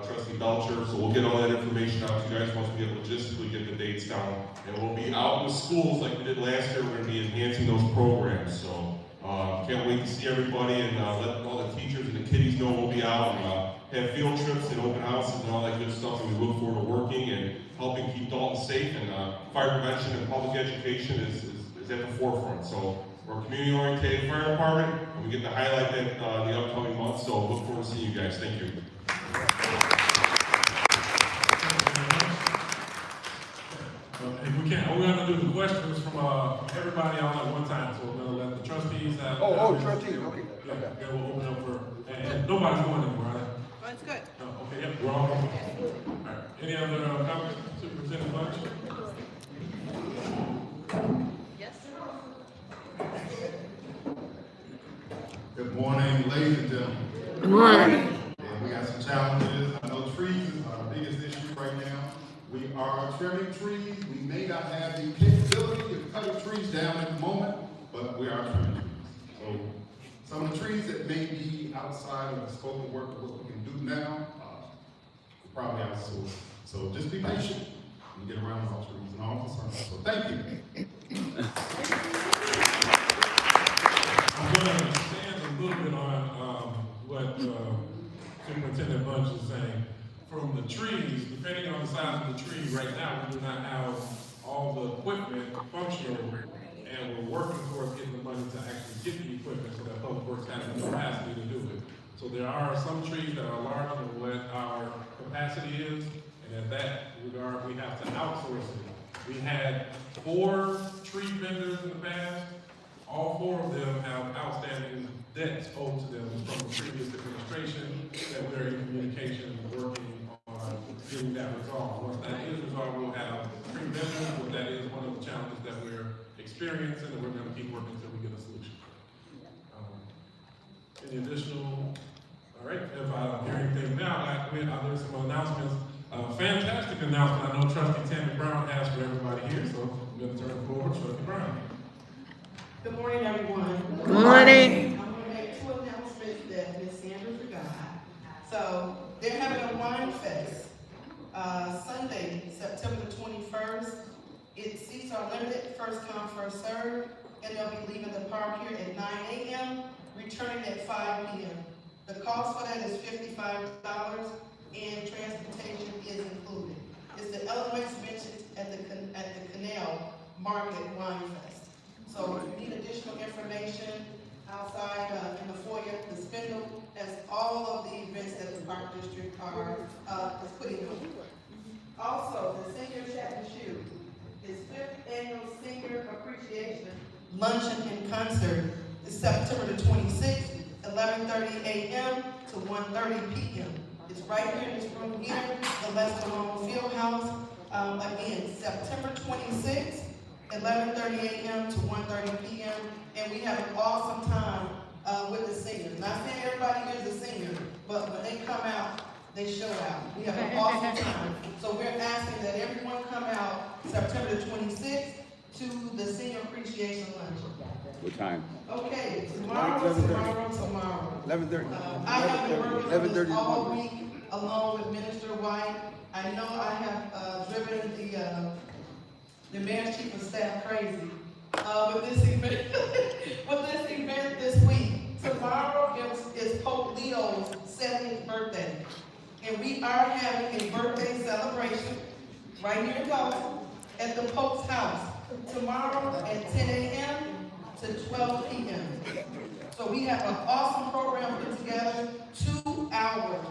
Trustee Belcher. So we'll get all that information out to you guys once we get logistically get the dates down. And we'll be out in the schools like we did last year. We're gonna be enhancing those programs. So can't wait to see everybody and let all the teachers and the kiddies know we'll be out and have field trips and open houses and all that good stuff. And we look forward to working and helping keep Dolton safe. And fire prevention and public education is at the forefront. So we're a community-oriented fire department, and we get to highlight that in the upcoming months. So look forward to seeing you guys. Thank you. If we can't, we're gonna do the questions from everybody all at one time, so we're gonna let the trustees have. Trustees, okay. Yeah, okay, we'll open up for, and nobody's going anywhere, right? That's good. No, okay, yep, we're all. All right, any other comments, Superintendent Bunch? Yes, Good morning, ladies and gentlemen. Good morning. Yeah, we got some challenges. I know trees is our biggest issue right now. We are trimming trees. We may not have the capability of cutting trees down at the moment, but we are trimming trees. So some of the trees that may be outside of the scope of work of what we can do now, we'll probably outsource. So just be patient and get around all trees and all concerns. So thank you. I'm gonna expand a little bit on what Superintendent Bunch is saying. From the trees, depending on the size of the tree, right now, we do not have all the equipment functional, and we're working towards getting the money to actually get the equipment so that Public Works has the capacity to do it. So there are some trees that are larger than what our capacity is, and in that regard, we have to outsource it. We had 4 tree vendors in the past. All 4 of them have outstanding debts owed to them from the previous administration that we're in communication working on getting that resolved. Once that is resolved, we'll have 3 vendors, but that is one of the challenges that we're experiencing, and we're going to keep working until we get a solution. Any additional? All right, if I hear anything now, there's some announcements. Fantastic announcement. I know Trustee Tammy Brown has for everybody here, so I'm going to turn it forward to Trustee Brown. Good morning, everyone. Good morning. I'm gonna make 2 announcements that Ms. Sandra forgot. So, they're having a wine fest, Sunday, September the 21st. Seats are limited, first come, first served, and they'll be leaving the park here at 9 a.m., returning at 5 p.m. The cost for that is $55, and transportation is included. It's the elements mentioned at the Canal Market Wine Fest. So if you need additional information outside in the foyer, the Spindle has all of the events that the Park District is putting on. Also, the Senior Chat and Shoe, his 5th annual Senior Appreciation Luncheon and Concert is September the 26th, 11:30 a.m. to 1:30 p.m. It's right here in this room here, the Lester Long Field House. Again, September 26th, 11:30 a.m. to 1:30 p.m. And we have an awesome time with the singers. Not saying everybody here is a singer, but when they come out, they show out. We have an awesome time. So we're asking that everyone come out September the 26th to the Senior Appreciation Lunch. What time? Okay, tomorrow. 11:30. I have been working on this all week along with Minister White. I know I have driven the mayor's chief of staff crazy with this event, this week. Tomorrow is Pope Leo's 70th birthday, and we are having a birthday celebration right here in Dolton at the Pope's house tomorrow at 10 a.m. to 12 p.m. So we have an awesome program put together, 2 hours.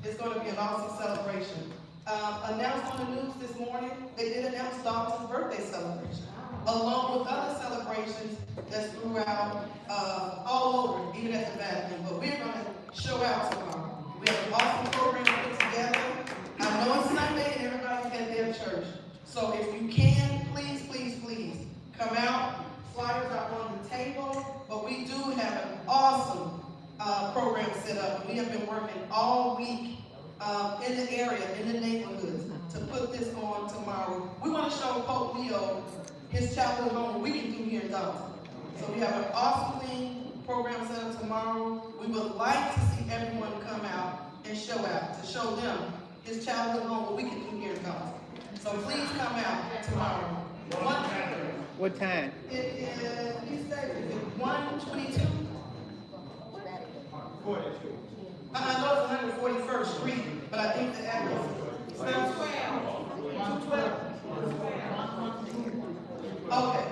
It's going to be an awesome celebration. Announced on the news this morning, they did announce Dalton's birthday celebration, along with other celebrations that's throughout, all over, even at the Vatican. But we're going to show out tomorrow. We have an awesome program put together. I know it's Sunday and everybody's at their church. So if you can, please, please, please come out. Flyers are on the table, but we do have an awesome program set up. We have been working all week in the area, in the neighborhoods, to put this on tomorrow. We want to show Pope Leo his childhood home we can do here in Dolton. So we have an awesome thing program set up tomorrow. We would like to see everyone come out and show out, to show them his childhood home what we can do here in Dolton. So please come out tomorrow. What time? It is, you said, is it 122? I know it's 141st Street, but I think the address is 212. Okay.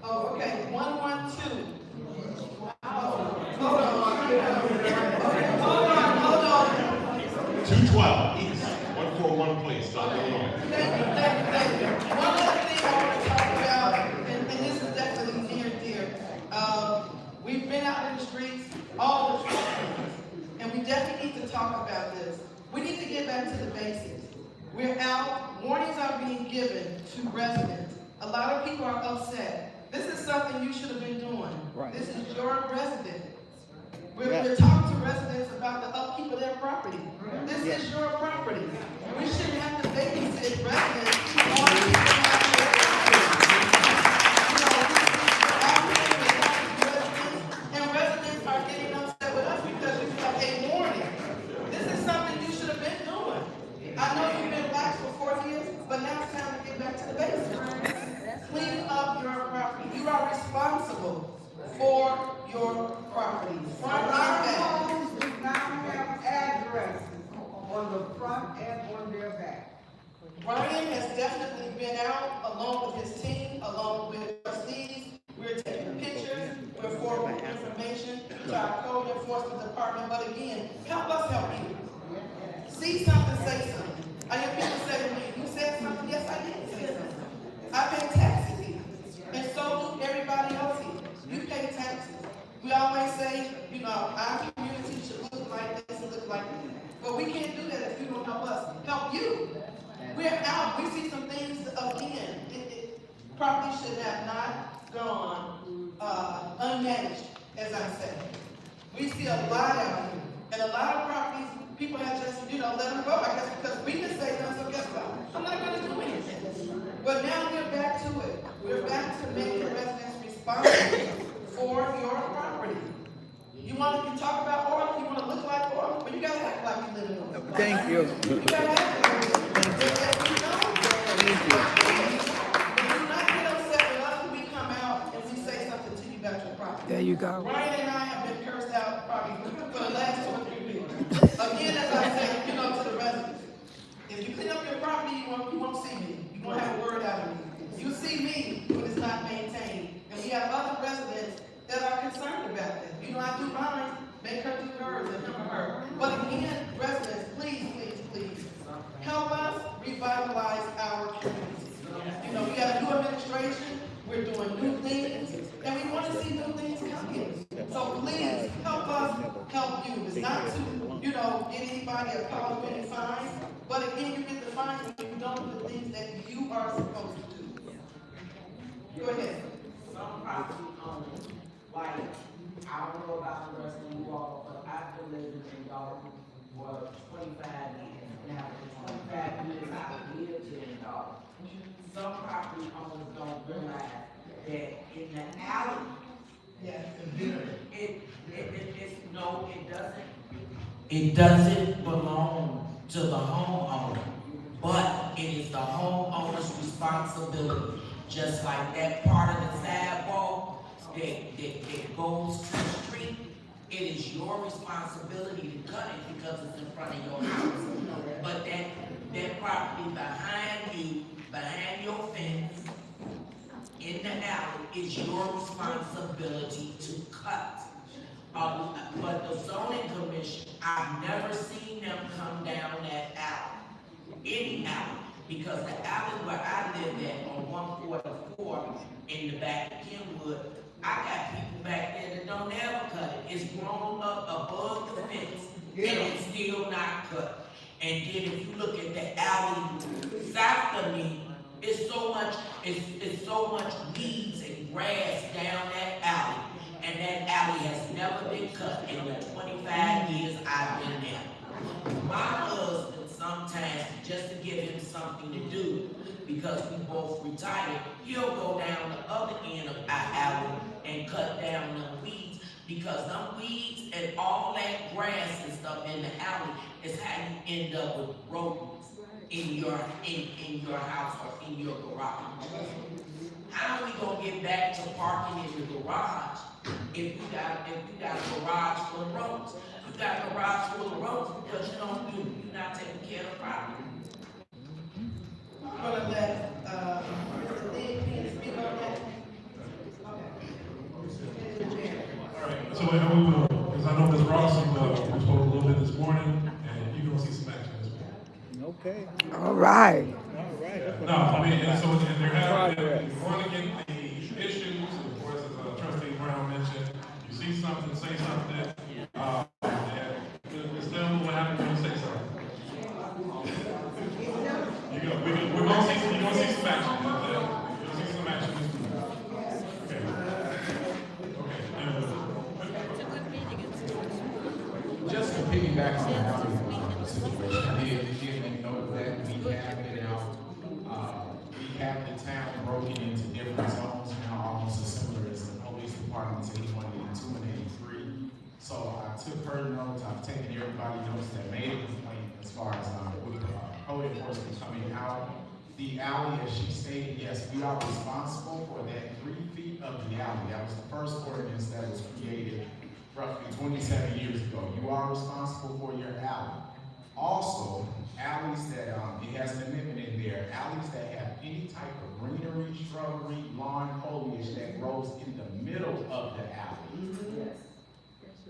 Oh, okay, 112. Hold on. 212 East, 141 Place, South Illinois. Thank you. One other thing I want to talk about, and this is definitely near and dear. We've been out in the streets, all the streets, and we definitely need to talk about this. We need to get back to the basics. We're out, warnings are being given to residents. A lot of people are upset. This is something you should have been doing. Right. This is your resident. We're talking to residents about the upkeep of their property. This is your property. We shouldn't have to babysit residents on and residents are getting upset with us because we have a warning. This is something you should have been doing. I know you've been lax for 4 years, but now it's time to get back to the basics. Clean up your property. You are responsible for your property. Front and back. Homes do not have addresses on the front and on their back. Brian has definitely been out along with his team, along with trustees. We're taking pictures, we're forwarding information to our code enforcement department. But again, help us help you. See something, say something. I hear people say to me, you said something? Yes, I did say something. I pay taxes here. And so do everybody else here. You pay taxes. We always say, you know, our community should look like this and look like that. But we can't do that if you don't help us. Help you. We're out. We see some things again. Property should have not gone unmanaged, as I said. We see a lot out here. And a lot of properties, people have just, you know, let them go, I guess, because we can say nothing, so guess what? I'm not going to do anything. But now we're back to it. We're back to making residents responsible for your property. You want to talk about oil, you want to look like oil, but you got to act like you live in oil. Thank you. You got to act like you live in oil. Do not get upset with us when we come out and we say something to you about your property. There you go. Brian and I have been cursed out probably for the last 2 or 3 weeks. Again, as I said, you know, to the residents, if you clean up your property, you won't see me. You won't have a word out of me. You see me when it's not maintained. And we have other residents that are concerned about that. You know, I do mine, make her do hers and him or her. But again, residents, please, please, please, help us revitalize our community. You know, we got a new administration, we're doing new things, and we want to see new things come here. So please, help us help you. It's not to, you know, get anybody a power any fines, but again, you get the fines when you don't do the things that you are supposed to do. Go ahead. Some property owners, like, I don't know about the rest of you all, but I've been living in Dolton for 25 years. Now, for 25 years, I've lived here in Dolton. Some property owners don't realize that in the alley, it doesn't belong to the homeowner. But it is the homeowner's responsibility, just like that part of the sidewalk that goes to the street. It is your responsibility to cut it because it's in front of your house. But that property behind you, behind your fence, in the alley, is your responsibility to cut. But the zoning commission, I've never seen them come down that alley, any alley, because the alley where I live at on 144 in the back of Kenwood, I got people back there that don't ever cut it. It's grown up above the fence, and it's still not cut. And then if you look at the alley south of me, it's so much weeds and grass down that alley. And that alley has never been cut in the 25 years I've been there. My husband sometimes, just to give him something to do, because we both retired, he'll go down the other end of our alley and cut down them weeds, because them weeds and all that grass and stuff in the alley is how you end up with rodents in your house or in your garage. How are we gonna get back to parking in the garage if you got a garage full of rodents? You got a garage full of rodents because you're not taking care of the property. I'm gonna let, Mr. Lee, can you speak on that? All right, so how we will, because I know Ms. Ross, we spoke a little bit this morning, and you're gonna see some action this morning. Okay. All right. All right. No, I mean, and so, and there have been, we want to get the issues, of course, as Trustee Brown mentioned, you see something, say something, and just tell me what happened when you say something. We're gonna see some action. You'll see some action. Okay. Just to piggyback on the housing situation, I did make note of that. We have been out, we have the town broken into different zones now, almost as similar as the police departments, 81, 82, and 83. So I took her notes, I've taken everybody notes that made a complaint as far as with code enforcement coming out. The alley, as she stated, yes, we are responsible for that 3 feet of the alley. That was the first ordinance that was created roughly 27 years ago. You are responsible for your alley. Also, alleys that, it has an amendment in there, alleys that have any type of greenery, shrubbery, lawn, foliage that grows in the middle of the alley.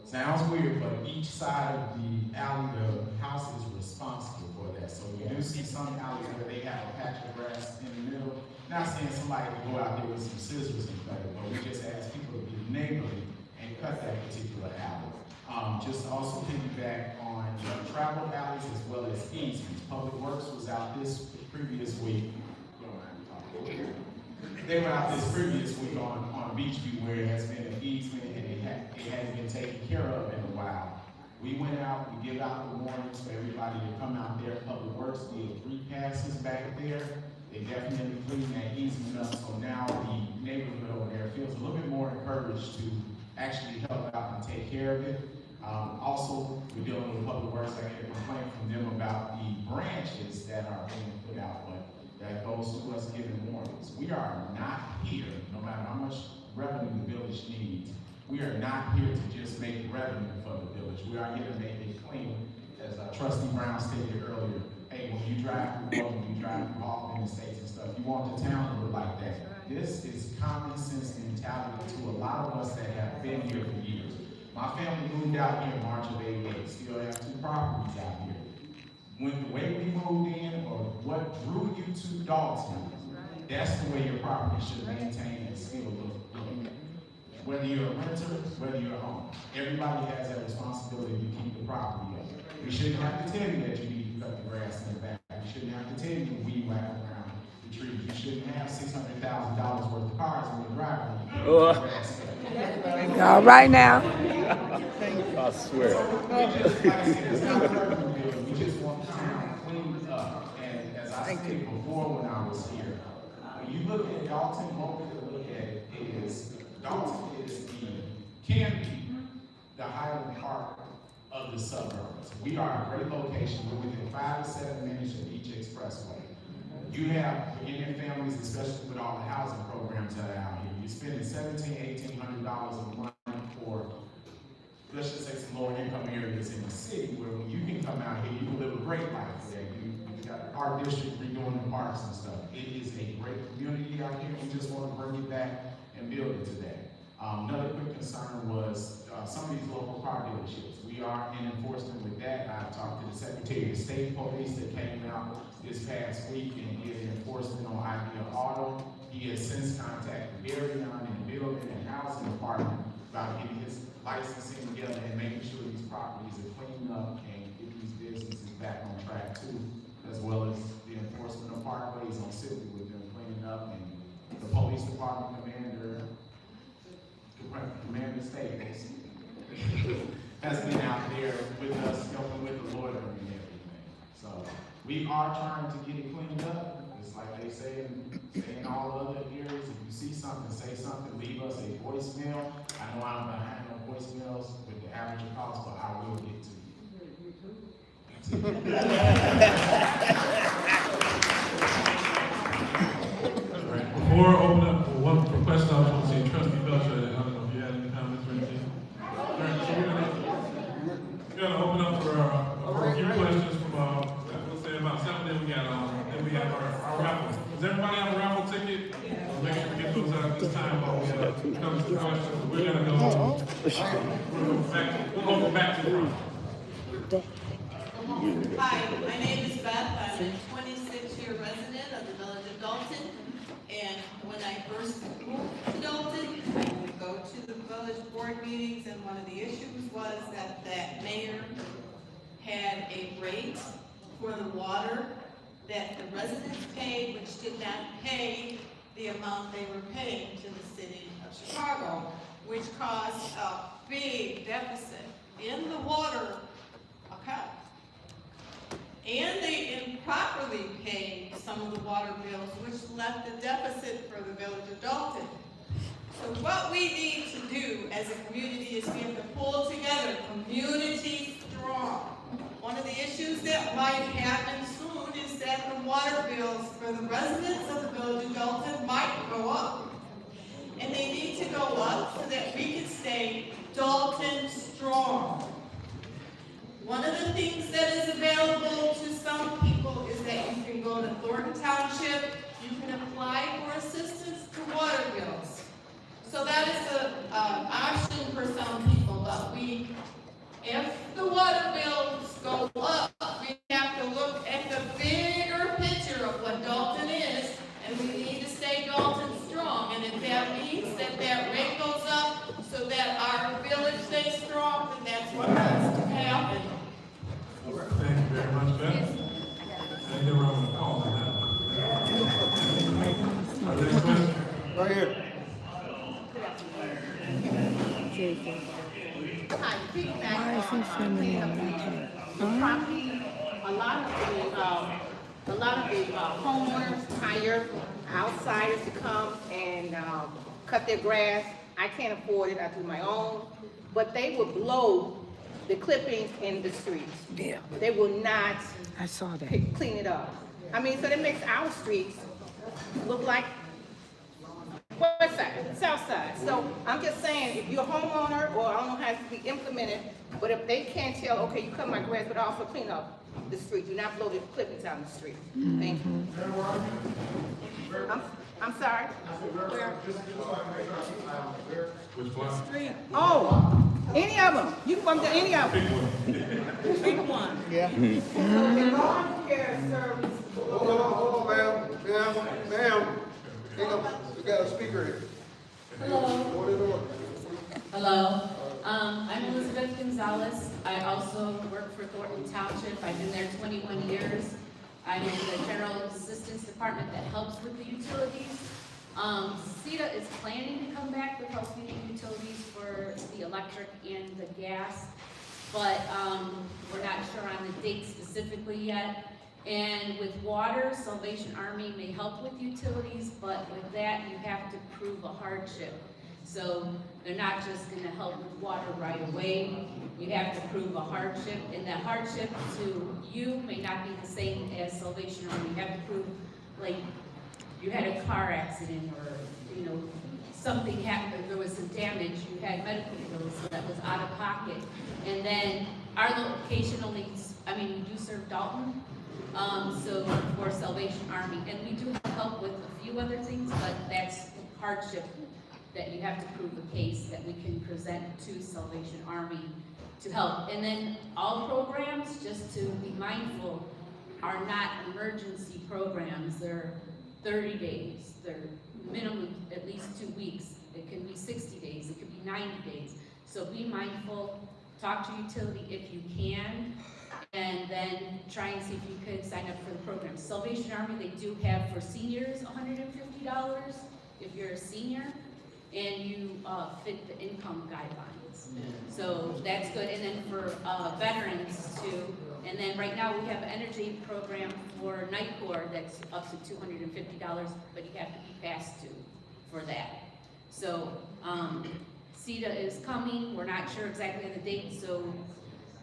Sounds weird, but each side of the alley, the house is responsible for that. So we do see some alleys where they have a patch of grass in the middle. Not saying somebody can go out there with some scissors and cut it, but we just ask people to be neighborly and cut that particular alley. Just also piggyback on travel alleys as well as easements. Public Works was out this previous week. They were out this previous week on Beachview where it has been an easement and it hadn't been taken care of in a while. We went out, we give out the warnings for everybody to come out there. Public Works did 3 passes back there. They definitely cleaned that easement up, so now the neighborhood over there feels a little bit more encouraged to actually help out and take care of it. Also, we're dealing with Public Works. I get a complaint from them about the branches that are being put out, but that goes to us giving warnings. We are not here, no matter how much revenue the village needs, we are not here to just make revenue for the village. We are here to make it clean. As Trustee Brown stated earlier, hey, when you drive through Dolton, when you drive through Hoffman Estates and stuff, you want the town to look like that. This is common sense mentality to a lot of us that have been here for years. My family moved out here in March of '88, still have 2 properties out here. When the way we moved in, or what drew you to Dolton, that's the way your property should maintain and still look. Whether you're a renter, whether you're a home, everybody has that responsibility to keep the property up. We shouldn't have to tell you that you need to cut the grass in the back. We shouldn't have to tell you to weed whack around the trees. You shouldn't have $600,000 worth of cars in your driveway. All right now. I swear. We just want the town cleaned up. And as I stated before when I was here, when you look at Dolton, one way to look at it is Dolton can be the Highland Park of of the suburbs. We are a great location. We're within 5 to 7 minutes of each expressway. You have Indian families, especially with all the housing programs that are out here. You're spending $1,700, $1,800 a month for, let's just say, some lower income areas in the city where when you can come out here, you can live a great life there. You got our district redoing the parks and stuff. It is a great community out here. We just want to bring it back and build it today. Another quick concern was some of these local car dealerships. We are in enforcement with that. I talked to the Secretary of State Police that came out this past week and did enforcement on Idea Auto. He has since contacted Darion in the building and housing department about getting his licensing together and making sure these properties are cleaned up and get these businesses back on track too, as well as the enforcement of parkways on Sibley with them cleaning up, and the police department Commander Staples has been out there with us, helping with the loitering and everything. So we are trying to get it cleaned up. It's like they say in all other areas, if you see something, say something, leave us a voicemail. I know I'm behind on voicemails with the average calls, but I will get to you. Before I open up for one for questions, I want to say Trustee Belcher, I don't know if you had any comments or anything. All right, so we're gonna open up for a few questions from we'll say about 7. Then we have our raffle. Does everybody have a raffle ticket? Make sure we get those out at this time while we come to the questions. We're gonna go. We'll go back to the. Hi, my name is Beth. I'm a 26-year resident of the village of Dolton. And when I first moved to Dolton, I would go to the village board meetings, and one of the issues was that mayor had a rate for the water that the residents paid, which did not pay the amount they were paying to the city of Chicago, which caused a big deficit in the water account. And they improperly paid some of the water bills, which left a deficit for the village of Dolton. So what we need to do as a community is we have to pull together, community strong. One of the issues that might happen soon is that the water bills for the residents of the village of Dolton might go up. And they need to go up so that we can stay Dolton strong. One of the things that is available to some people is that you can go to Thornton Township, you can apply for assistance to water bills. So that is an option for some people, but if the water bills go up, we have to look at the bigger picture of what Dolton is, and we need to stay Dolton strong. And if that means that rate goes up so that our village stays strong, then that's what has to happen. Thank you very much, Beth. And then we're on the call on that one. Next question. Right here. Hi, the property, a lot of the homeowners hire outsiders to come and cut their grass. I can't afford it, I do my own, but they will blow the clippings in the streets. Yeah. They will not I saw that. clean it up. I mean, so that makes our streets look like west side, south side. So I'm just saying, if you're a homeowner, or I don't know how it to be implemented, but if they can't tell, okay, you cut my grass, but also clean up the street, do not blow the clippings out in the street. Thank you. I'm sorry? Where? Which one? Oh, any of them. You can come to any of them. Pick one. Yeah. Lawn care service. Hold on, ma'am. Hang up. We got a speaker here. Hello. Hello. I'm Elizabeth Gonzalez. I also work for Thornton Township. I've been there 21 years. I'm in the General Assistance Department that helps with the utilities. CETA is planning to come back with helping utilities for the electric and the gas, but we're not sure on the date specifically yet. And with water, Salvation Army may help with utilities, but with that you have to prove a hardship. So they're not just going to help with water right away. you have to prove a hardship, and that hardship to you may not be the same as Salvation Army. You have to prove, like, you had a car accident, or, you know, something happened, there was some damage, you had medical bills that was out of pocket. And then our location only, I mean, we do serve Dolton, so for Salvation Army, and we do help with a few other things, but that's hardship that you have to prove a case that we can present to Salvation Army to help. And then all programs, just to be mindful, are not emergency programs. They're 30 days, they're minimum at least 2 weeks. It can be 60 days, it could be 90 days. So be mindful, talk to utility if you can, and then try and see if you could sign up for the program. Salvation Army, they do have for seniors $150 if you're a senior and you fit the income guidelines. So that's good. And then for veterans too. And then right now we have an energy program for Night Corps that's up to $250, but you have to be passed to for that. So CETA is coming. We're not sure exactly the date, so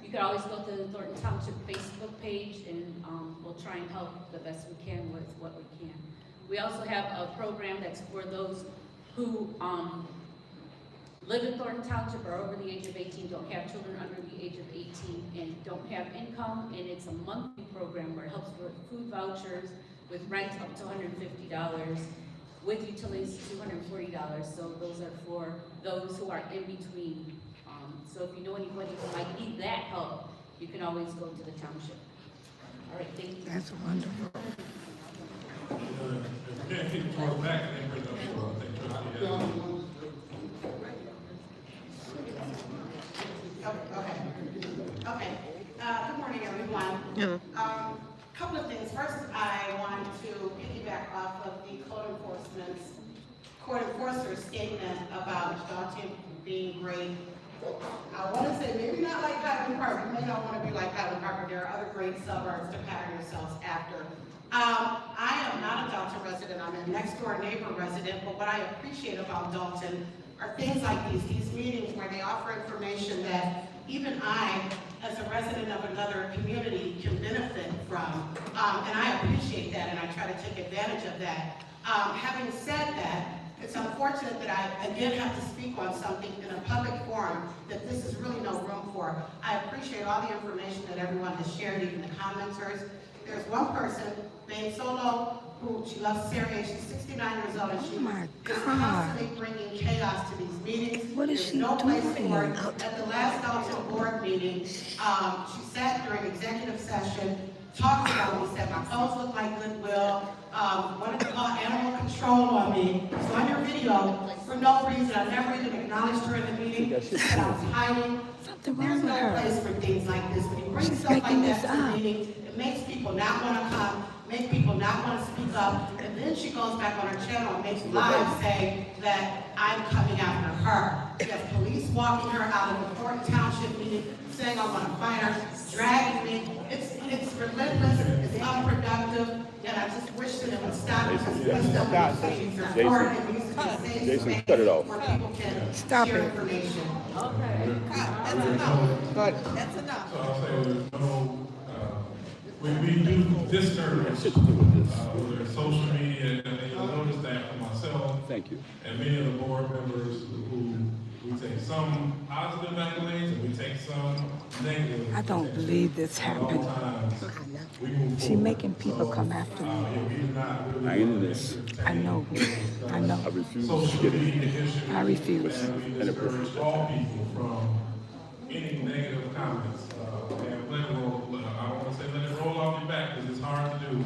you could always go to the Thornton Township Facebook page, and we'll try and help the best we can with what we can. We also have a program that's for those who live in Thornton Township, are over the age of 18, don't have children under the age of 18, and don't have income, and it's a monthly program where it helps with food vouchers, with rent up to $150, with utilities $240. So those are for those who are in between. So if you know anybody who might need that help, you can always go to the township. All right, thank you. That's wonderful. If we can't keep it towards back, then bring it up for, I think, trustee Evans. Okay. Good morning, everyone. Couple of things. First, I want to piggyback off of the court enforcer's statement about Dolton being great. I want to say maybe not like Highland Park. You may not want to be like Highland Park, but there are other great suburbs to pattern yourselves after. I am not a Dolton resident. I'm a next door neighbor resident, but what I appreciate about Dolton are things like these meetings where they offer information that even I, as a resident of another community, can benefit from. And I appreciate that, and I try to take advantage of that. Having said that, it's unfortunate that I again have to speak on something in a public forum that this is really no room for. I appreciate all the information that everyone has shared, even the commenters. There's one person, Babe Solo, who she loves Syria. She's 69 years old, and she is constantly bringing chaos to these meetings. What is There's she no place doing? for it. At the last Dolton board meeting, she sat during executive session, talked about me, said my clothes look like Goodwill, wanted to call animal control on me. So on your video, for no reason, I never even acknowledged her in the meeting. She said I was hiding. There's no place for things like this. When you bring stuff like that to the meeting, it makes people not want to come, make people not want to speak up, and then she goes back on her channel and makes live saying that I'm coming after her. She has police walking her out of the Thornton Township meeting, saying I want to fight her, dragging me. It's relentless, it's unproductive, and I just wish that it would stop because this stuff is saying it's important and needs to be safe Jason, cut it off. where people can Stop share it. information. Okay. That's enough. Good. That's enough. So I'll say there's no, we do discourage, whether it's social media, and you'll notice that for myself. Thank you. And many of the board members who, we take some positive accolades and we take some negative. I don't believe this happened. She making people come after me. I ain't in this. I know. I know. I refuse to get it. I refuse. And we discourage all people from any negative comments. And let it roll, I don't want to say let it roll off your back because it's hard to do.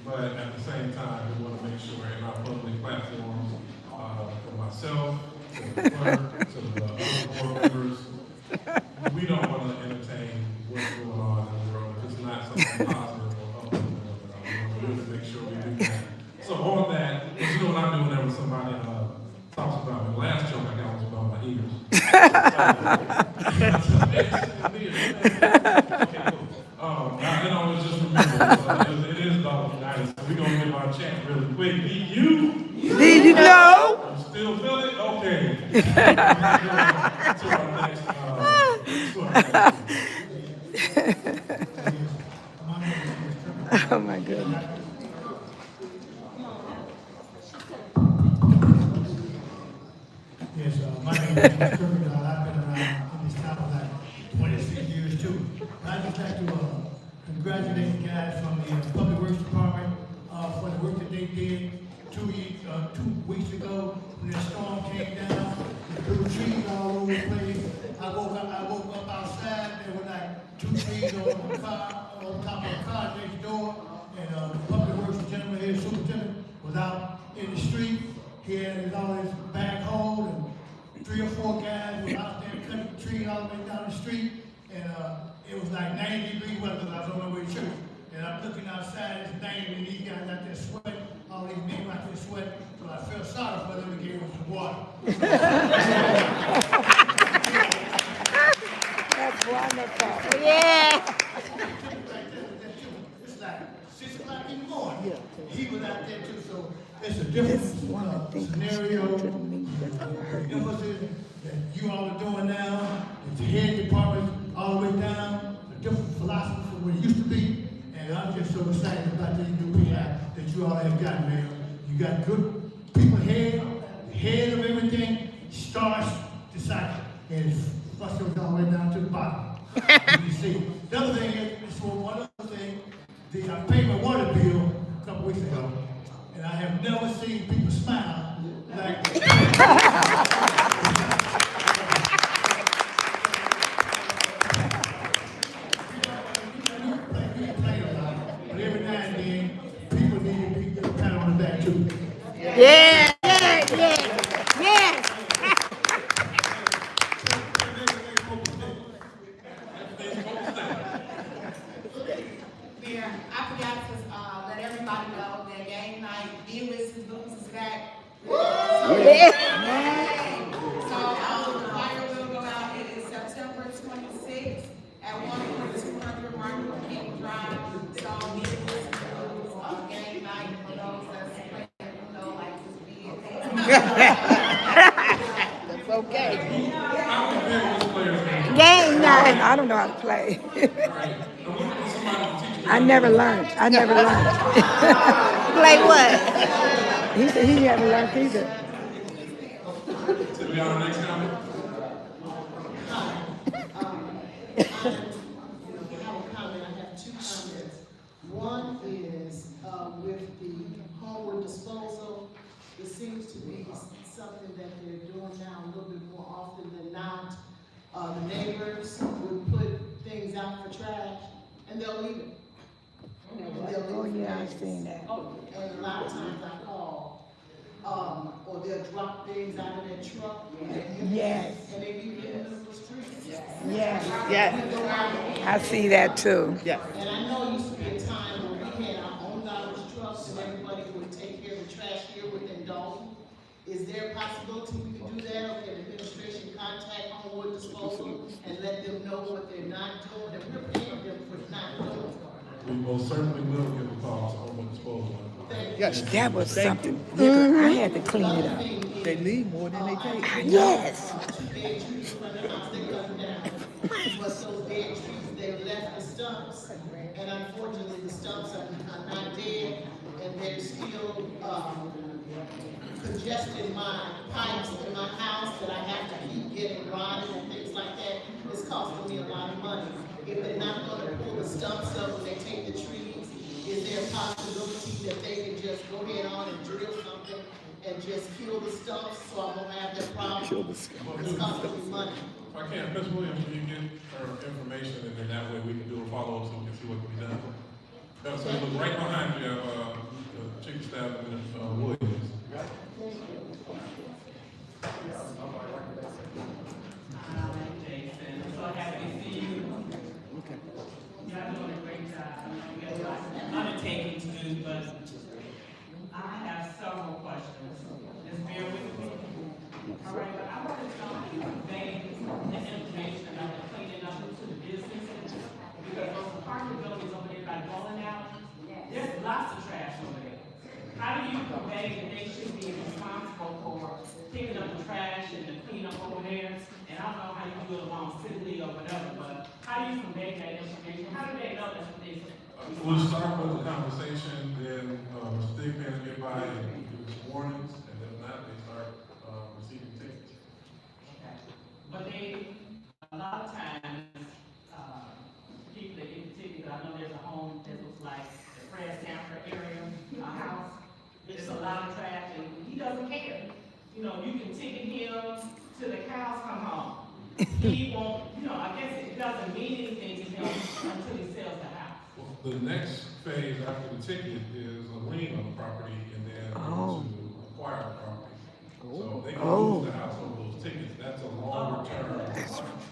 But at the same time, we want to make sure in our public platforms, for myself, to the clerk, to the other board members, we don't want to entertain what's going on in the world. If it's not something positive or uplifting, we want to make sure we do that. So on that, you know what I do whenever somebody talks about me. The last joke I got was about my ears. And I was just remember, it is Dolton United, so we're going to give our chant really quick. Did you know? I'm still feeling? Okay. To our next Oh my goodness. Yes, my name is Mr. Kirby. I've been around in this town for like 26 years too. I'd just like to congratulate the guys from the Public Works Department for the work that they did 2 weeks ago when the storm came down. They threw trees all over the place. I woke up outside, there were like 2 trees on top of a car next door. And the Public Works gentleman here, superintendent, was out in the street. He had all his backhoe and 3 or 4 guys were out there cutting trees all the way down the street. And it was like 90 degree weather because I was on my way to church. And I'm looking outside, it's 90 and these guys out there sweating, all these men out there sweating. So I felt sorry for them and gave them some water. That's wonderful. Yeah. It's like 6 o'clock in the morning. He was out there too, so it's a different scenario. The emphasis that you all are doing now, the head department all the way down, a different philosophy from what it used to be. And I'm just so excited about these new people that you all have gotten, man. You got good people head of everything, starts the cycle. And it fluctuates all the way down to the bottom. You see. The other thing is one other thing, I paid my water bill a couple weeks ago, and I have never seen people smile like but every now and then, people need to be given a pat on the back too. Yeah, yeah, yeah, yeah. Yeah, I forgot to let everybody know that game night, Lewis and Boots is back. Yeah. So the flyer will go out. It is September 26th at 1.200 Martin Luther King Drive. So Lewis and Boots game night for those that's playing, like to be It's okay. Game night. I don't know how to play. I never learned. Play what? He said he never learned either. So we on the next comment? I have 2 comments. One is with the homeward disposal, it seems to be something that they're doing now a little bit more often than not. The neighbors would put things out for trash and they'll leave it. Oh yeah, I've seen that. And a lot of times I call, or they'll drop things out of their truck. Yes. And they leave it in the middle of the street. Yeah, yeah. I see that too. Yeah. And I know it used to be a time when we had our own garbage trucks and everybody would take care of the trash here within Dolton. Is there a possibility we could do that, or can administration contact homeward disposal and let them know what they're not doing, and we're paying them for not doing it? We most certainly will give a call to home disposal. Yes, that was something. I had to clean it up. They leave more than they take. Yes. But those dead trees, they left the stumps, and unfortunately, the stumps are not dead, and they're still congesting my pipes in my house that I have to keep getting rotted and things like that. It's costing me a lot of money. If they're not gonna pull the stumps up when they take the trees, is there a possibility that they can just go ahead on and drill something and just kill the stumps so I won't have that problem? Kill the stumps. It's costing me money. If I can, Ms. Williams, can you get her information, and then that way we can do a follow-up so we can see what can be done. So look right behind you, the chief of staff, Williams. Jason, so happy to see you. Y'all doing a great job. We got a lot of undertaking to do, but I have several questions. Just bear with me. All right, but I want to convey this information about the cleaning up to the businesses, because those apartment buildings over there by Dolton out, there's lots of trash over there. how do you convey that they should be responsible for picking up the trash and the cleanup over there? And I don't know how you do it along city or whatever, but how do you convey that information? How do they know that's what they say? We'll start with the conversation, then Mr. Digman will get by and give us warnings, and then that they start receiving tickets. Okay. But they, a lot of times, people that get the ticket, I know there's a home that looks like the Fred Sanford area, a house. There's a lot of trash, and he doesn't care. You know, you can ticket him till the cows come home. He won't, you know, I guess it doesn't mean anything to him until he sells the house. The next phase after the ticket is a lien on the property and then to acquire the property. So they can lose the house over those tickets. That's a longer term.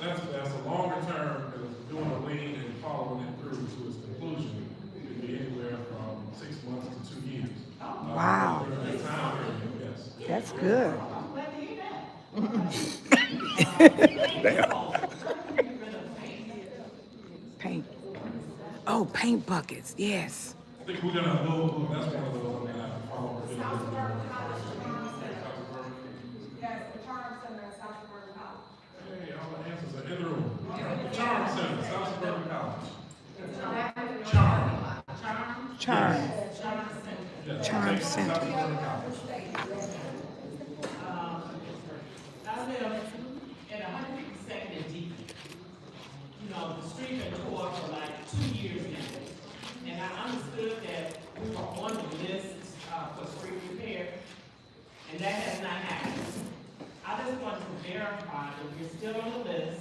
That's a longer term, because doing a lien and following it through to its conclusion could be anywhere from 6 months to 2 years. Wow. During that time period, yes. That's good. Damn. Paint. Oh, paint buckets, yes. I think we're gonna go, that's one of those I'm gonna have to follow. Yes, the Charm Center at South Suburban College. Hey, all the answers are in the room. Charm Center, South Suburban College. Charm. Yes. Charm Center. South Suburban College. I live at 152nd and D. You know, the street been tore for like 2 years now. And I understood that we were on the list for street repair, and that has not happened. I just want to verify that we're still on the list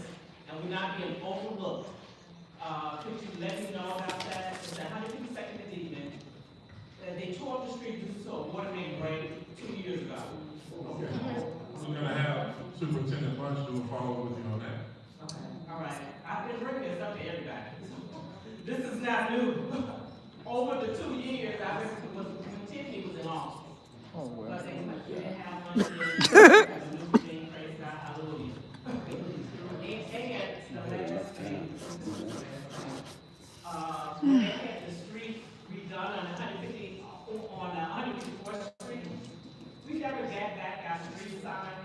and we're not being overlooked. Could you let me know about that? It's at 152nd and D. They tore up the street due to a water main break 2 years ago. Okay. We're gonna have Superintendent Bunch do a follow with you on that. Okay, all right. I've been bringing this up to everybody. This is not new. Over the 2 years, I've been, when Tiffany was in office. Oh, well. But they didn't have money to do things, praise God, hallelujah. And the last thing, they had the street redone on 150, on 154th Street. We never got back our street sign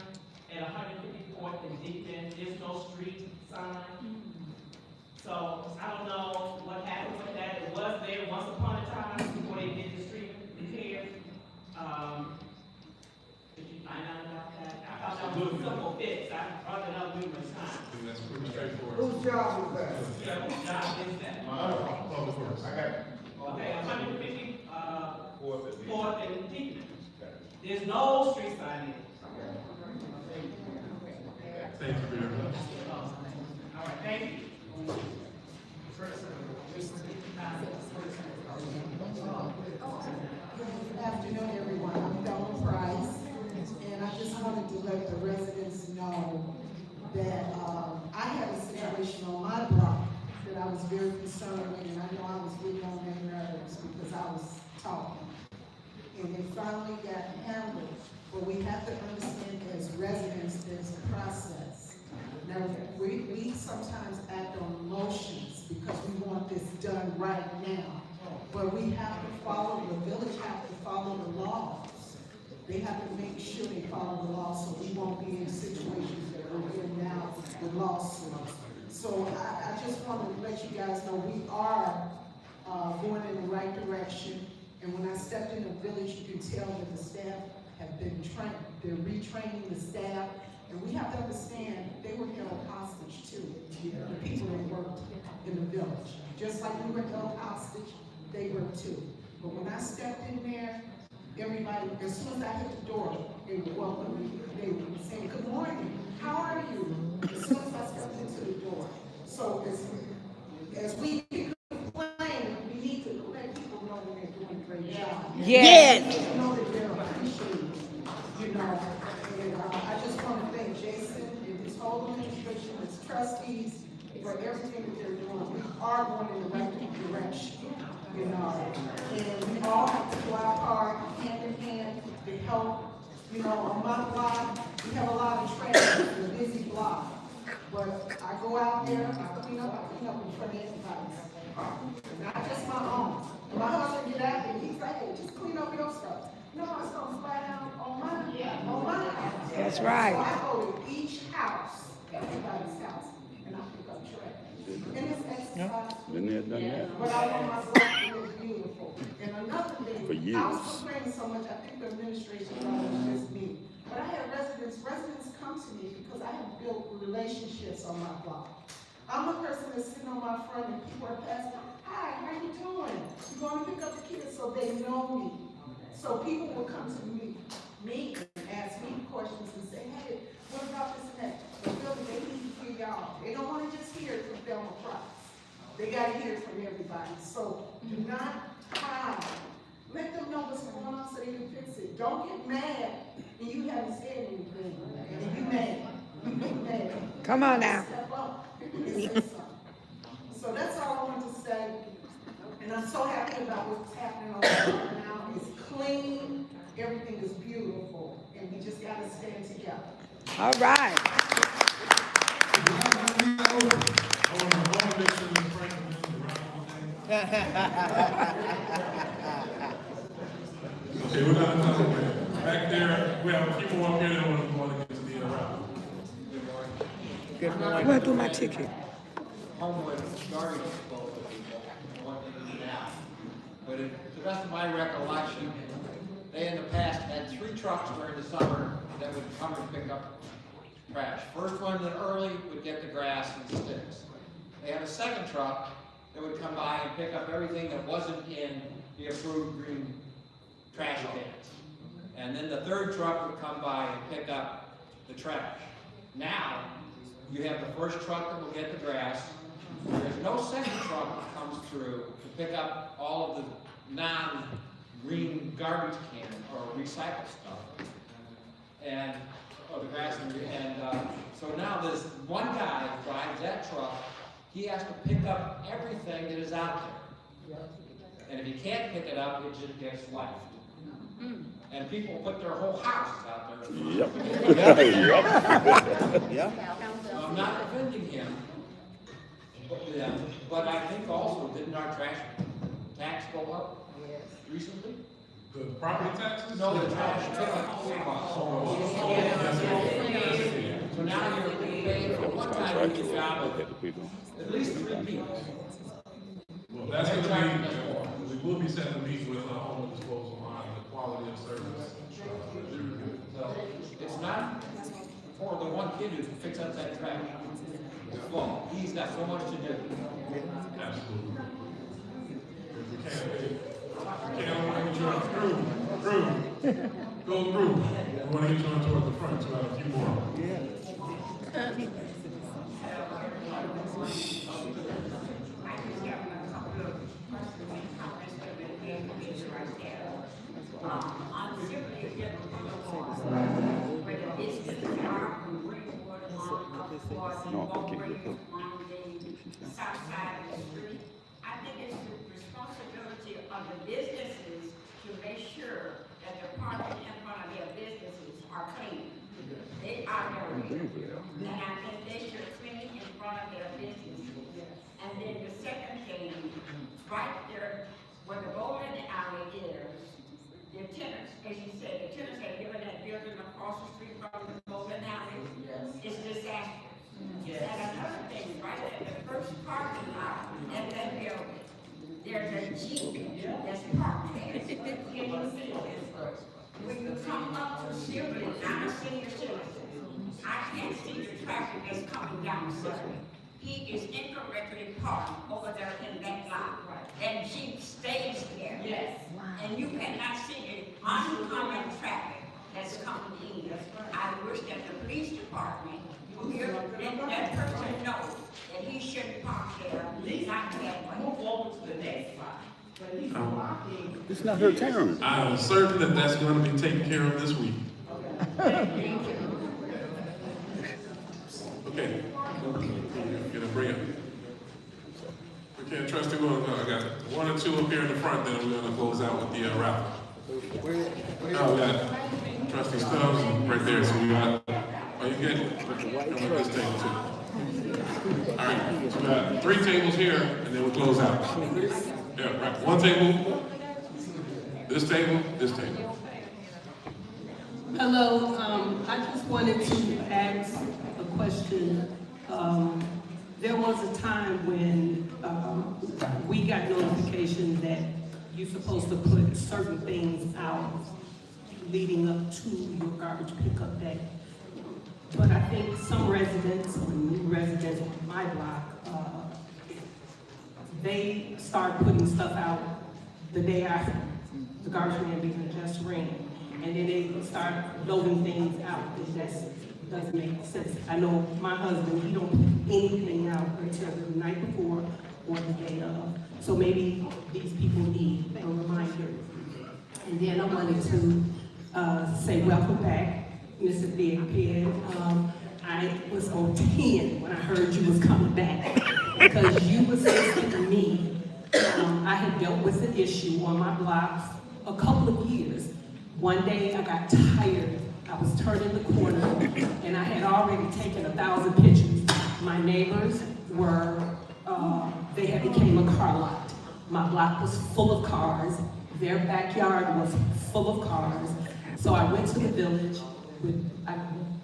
at 154th and Deacon. There's no street sign. So I don't know what happened with that. It was there once upon a time before they did the street repair. Did you find out about that? I thought that was a simple fix. I brought it up numerous times. That's pretty straightforward. Whose job is that? Yeah, whose job is that? Public Works. I got it. Okay, 150, Fourth and Deacon. There's no street sign in. Thank you very much. All right, thank you. Good afternoon, everyone. I'm Dawn Price, and I just wanted to let the residents know that I had a situation on my block that I was very concerned with, and I know I was getting on their nerves because I was talking. And it finally got handled, but we have to understand as residents, there's a process. Now, we sometimes act on emotions because we want this done right now. But we have to follow, the village have to follow the laws. They have to make sure they follow the law so we won't be in situations that we're in now with lawsuits. So I just want to let you guys know we are going in the right direction. And when I stepped in the village, you can tell that the staff have been trained. They're retraining the staff. And we have to understand they were held hostage too, the people that worked in the village. Just like we were held hostage, they were too. But when I stepped in there, everybody, as soon as I hit the door, they would welcome me. They would say, "Good morning, how are you?" As soon as I stepped into the door. So as we complain, we need to let people know that they're doing a great job. Yes. Know that they're appreciated, you know. And I just want to thank Jason and his whole administration, his trustees, for everything that they're doing. We are going in the right direction, you know. And we all have to do our part, hand in hand, to help. You know, on my block, we have a lot of trash, it's a busy block. But I go out there, I clean up in front of everybody's. Not just my own. And my husband get out there, he's like, "Hey, just clean up your stuff." No, it's gonna fly down on my house. That's right. So I go to each house, everybody's house, and I pick up trash. And it's exercise. Been there, done that. But I want my block to look beautiful. And another thing, For years. I was complaining so much, I think the administration thought it was just me. But I had residents come to me because I have built relationships on my block. I'm the person that's sitting on my front and people are passing, hi, how you doing? You going to pick up the kids, so they know me. So people will come to me and ask me questions and say, hey, what about this and that? But really, they need to hear y'all. They don't want to just hear it from Thelma Price. They got to hear it from everybody. So do not hide. Let them know what's going on so they can fix it. Don't get mad and you haven't said anything. And you mad. You mad. Come on now. Step up and say something. So that's all I wanted to say. And I'm so happy about what's happening on the corner now. It's clean. Everything is beautiful. And we just got to stand together. All right. Okay, we're gonna come back there. We have a few more up here that want to get to the round. Good morning. Where do my ticket? Homewood garbage disposal people wanting to do that. But to the best of my recollection, they in the past had 3 trucks during the summer that would come and pick up trash. First one in early would get the grass and sticks. They had a second truck that would come by and pick up everything that wasn't in the approved green trash cans. And then the third truck would come by and pick up the trash. Now, you have the first truck that will get the grass. There's no second truck that comes through to pick up all of the non-green garbage can or recycled stuff. And, the grass and so now there's one guy that drives that truck. He has to pick up everything that is out there. And if he can't pick it up, it just gets left. And people put their whole houses out there. Yep. I'm not offending him, but I think also, didn't our trash tax go up recently? The property taxes? No, the trash. So now you're paying for one time to job at least 3 people. Well, that's going to be, we will be setting a meeting with home disposal on the quality of service. So it's not for the one kid who picks up that trash. Well, he's got so much to do. Absolutely. We can't want to get you on through. Go through. We want to get you on toward the front, so we have a few more. South side of the street. I think it's the responsibility of the businesses to make sure that the parking in front of their businesses are clean. They are dirty. And I think they should clean in front of their businesses. And then the second thing, right there where the bowling alley is, the tenants, as you said, the tenants have given that building across the street from the bowling alley. It's disastrous. And another thing, right at the first parking lot at that building, there's a Jeep that's parked there. Can you see this? When you come up to Sylvia, I'm a senior citizen. I can't see the traffic that's coming down Sylvia. He is incorrectly parked over there in that lot. That Jeep stays there. Yes. And you cannot see the oncoming traffic that's coming in. I wish that the police department let that person know that he shouldn't park there, not that way. Move over to the next spot. It's not her turn. I am certain that that's going to be taken care of this week. Okay. Gonna bring it. Okay, trustee, I got 1 or 2 up here in the front, then we're gonna close out with the raffle. Oh, we got trustee Stubbs right there, so we got, oh, you get this table too. All right, so we got 3 tables here, and then we'll close out. Yeah, right, 1 table, this table, this table. Hello, I just wanted to ask a question. There was a time when we got notification that you're supposed to put certain things out leading up to your garbage pickup day. But I think some residents, or new residents on my block, they start putting stuff out the day after the garbage man being just ran. And then they start loading things out. It just doesn't make sense. I know my husband, he don't put anything out until the night before or the day of. So maybe these people need a reminder. And then I wanted to say welcome back, Mr. Big Pen. I was on 10 when I heard you was coming back because you was saying to me, I had dealt with an issue on my block a couple of years. One day I got tired. I was turning the corner and I had already taken 1,000 pictures. My neighbors were, they had became a car lot. My block was full of cars. Their backyard was full of cars. So I went to the village.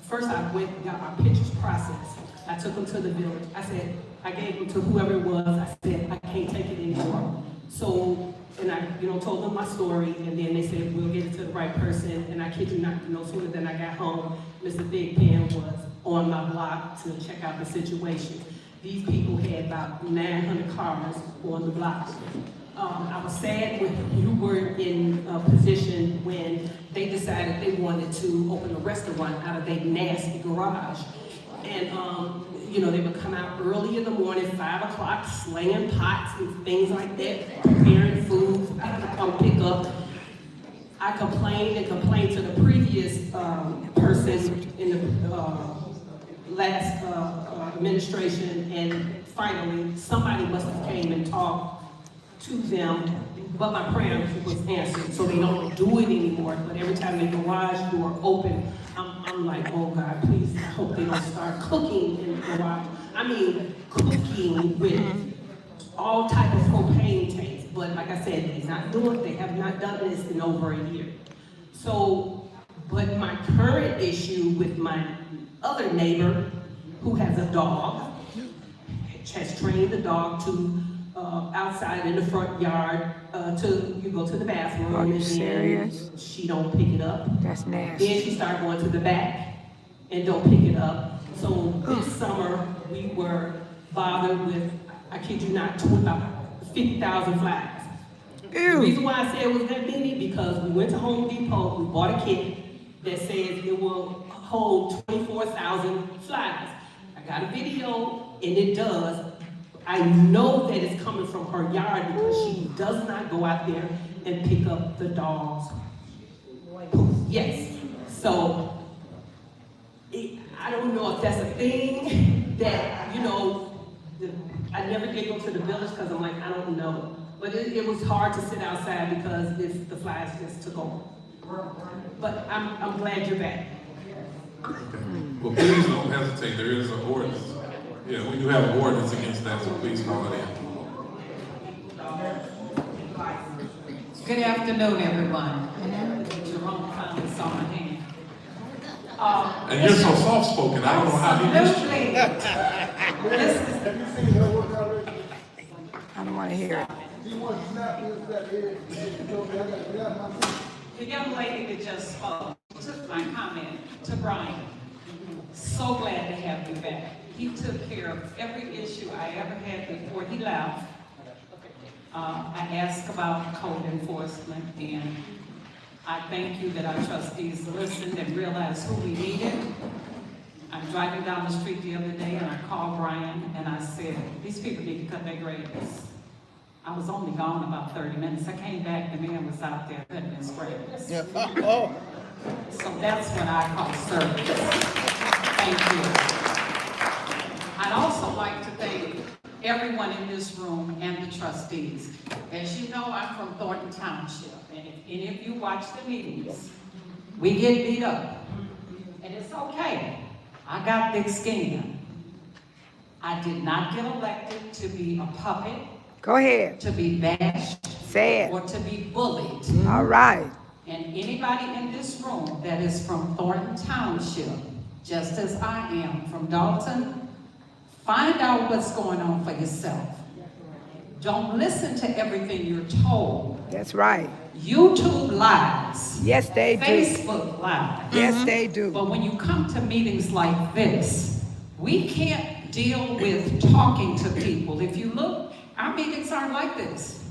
First I went and got my pictures processed. I took them to the village. I said, I gave them to whoever it was. I said, I can't take it anymore. So, and I, told them my story, and then they said, we'll get it to the right person. And I kid you not, sooner than I got home, Mr. Big Pen was on my block to check out the situation. These people had about 900 cars on the block. I was sad when you were in a position when they decided they wanted to open a restaurant out of their nasty garage. And, they would come out early in the morning, 5 o'clock, slaying pots and things like that, preparing food for people to come pick up. I complained and complained to the previous person in the last administration, and finally, somebody must have came and talked to them, but my prayer was answered, so they don't do it anymore. But every time the garage door open, I'm like, oh God, please, I hope they don't start cooking in the garage. I mean, cooking with all type of propane tanks. But like I said, they have not done this in over a year. So, but my current issue with my other neighbor who has a dog, has trained the dog to outside in the front yard you go to the bathroom. Are you and serious? She don't pick it up. That's nasty. Then she started going to the back and don't pick it up. So this summer we were bothered with, I kid you not, about 50,000 flies. Ew. The reason why I said it was that many because we went to Home Depot, we bought a kit that says it will hold 24,000 flies. I got a video and it does. I know that it's coming from her yard because she does not go out there and pick up the dog's poop. Yes. So, I don't know if that's a thing that, I never did go to the village because I'm like, I don't know. But it was hard to sit outside because the flies just took over. But I'm glad you're back. Well, please don't hesitate, there is an ordinance. Yeah, we do have an ordinance against that, so please call it in. Good afternoon, everyone. Jerome finally saw my hand. And you're so soft-spoken, I don't know how he missed you. I don't want to hear it. The young lady that just spoke took my comment to Brian. So glad to have you back. He took care of every issue I ever had before he left. I asked about code enforcement, and I thank you that our trustees listened and realized who we needed. I'm driving down the street the other day and I called Brian and I said, these people need to cut their grass. I was only gone about 30 minutes. I came back, the man was out there cutting his grass. So that's when I call service. Thank you. I'd also like to thank everyone in this room and the trustees. As you know, I'm from Thornton Township, and if any of you watch the meetings, we get beat up. And it's okay. I got thick skin. I did not get elected to be a puppet. Go ahead. To be bashed. Say it. Or to be bullied. All right. And anybody in this room that is from Thornton Township, just as I am from Dolton, find out what's going on for yourself. Don't listen to everything you're told. That's right. YouTube lies. Yes, they do. Facebook lies. Yes, they do. But when you come to meetings like this, we can't deal with talking to people. If you look, our meetings aren't like this.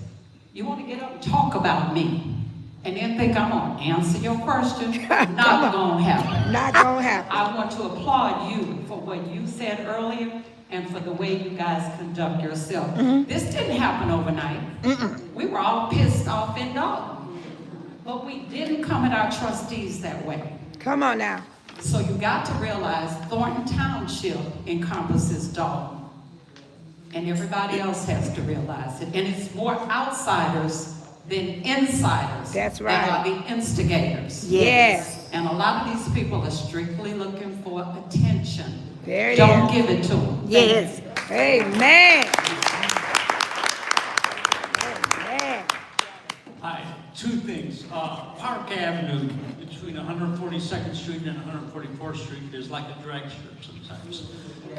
You want to get up and talk about me and then think I'm going to answer your question? Not going to happen. Not going to happen. I want to applaud you for what you said earlier and for the way you guys conduct yourself. This didn't happen overnight. We were all pissed off in Dolton. But we didn't come at our trustees that way. Come on now. So you got to realize Thornton Township encompasses Dolton. And everybody else has to realize it. And it's more outsiders than insiders. That's right. That are the instigators. Yes. And a lot of these people are strictly looking for attention. There it Don't is. give it to them. Yes. Amen. Amen. Hi, two things. Park Avenue between 142nd Street and 144th Street is like a drag strip sometimes.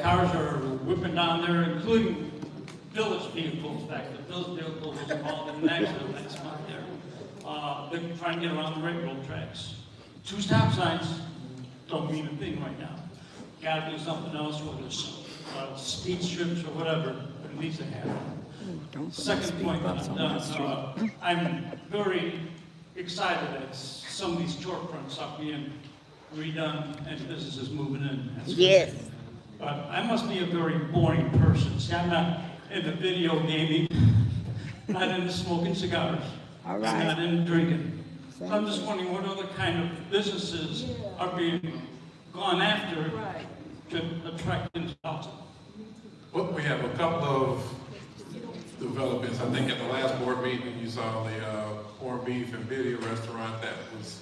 Cars are whipping down there, including village vehicles. In fact, the village vehicle was involved in an accident next month there. They're trying to get around the railroad tracks. 2 stop signs don't mean a thing right now. Gotta do something else, whether it's speed strips or whatever, but it needs to happen. Second point, I'm very excited that some of these storefronts are being redone and businesses moving in. That's Yes. good. But I must be a very boring person. See, I'm not into video gaming, not into smoking cigars. All right. I'm not into drinking. So I'm just wondering what other kind of businesses are being gone after to attract into Dolton. Well, we have a couple of developments. I think at the last board meeting, you saw the corned beef and video restaurant that was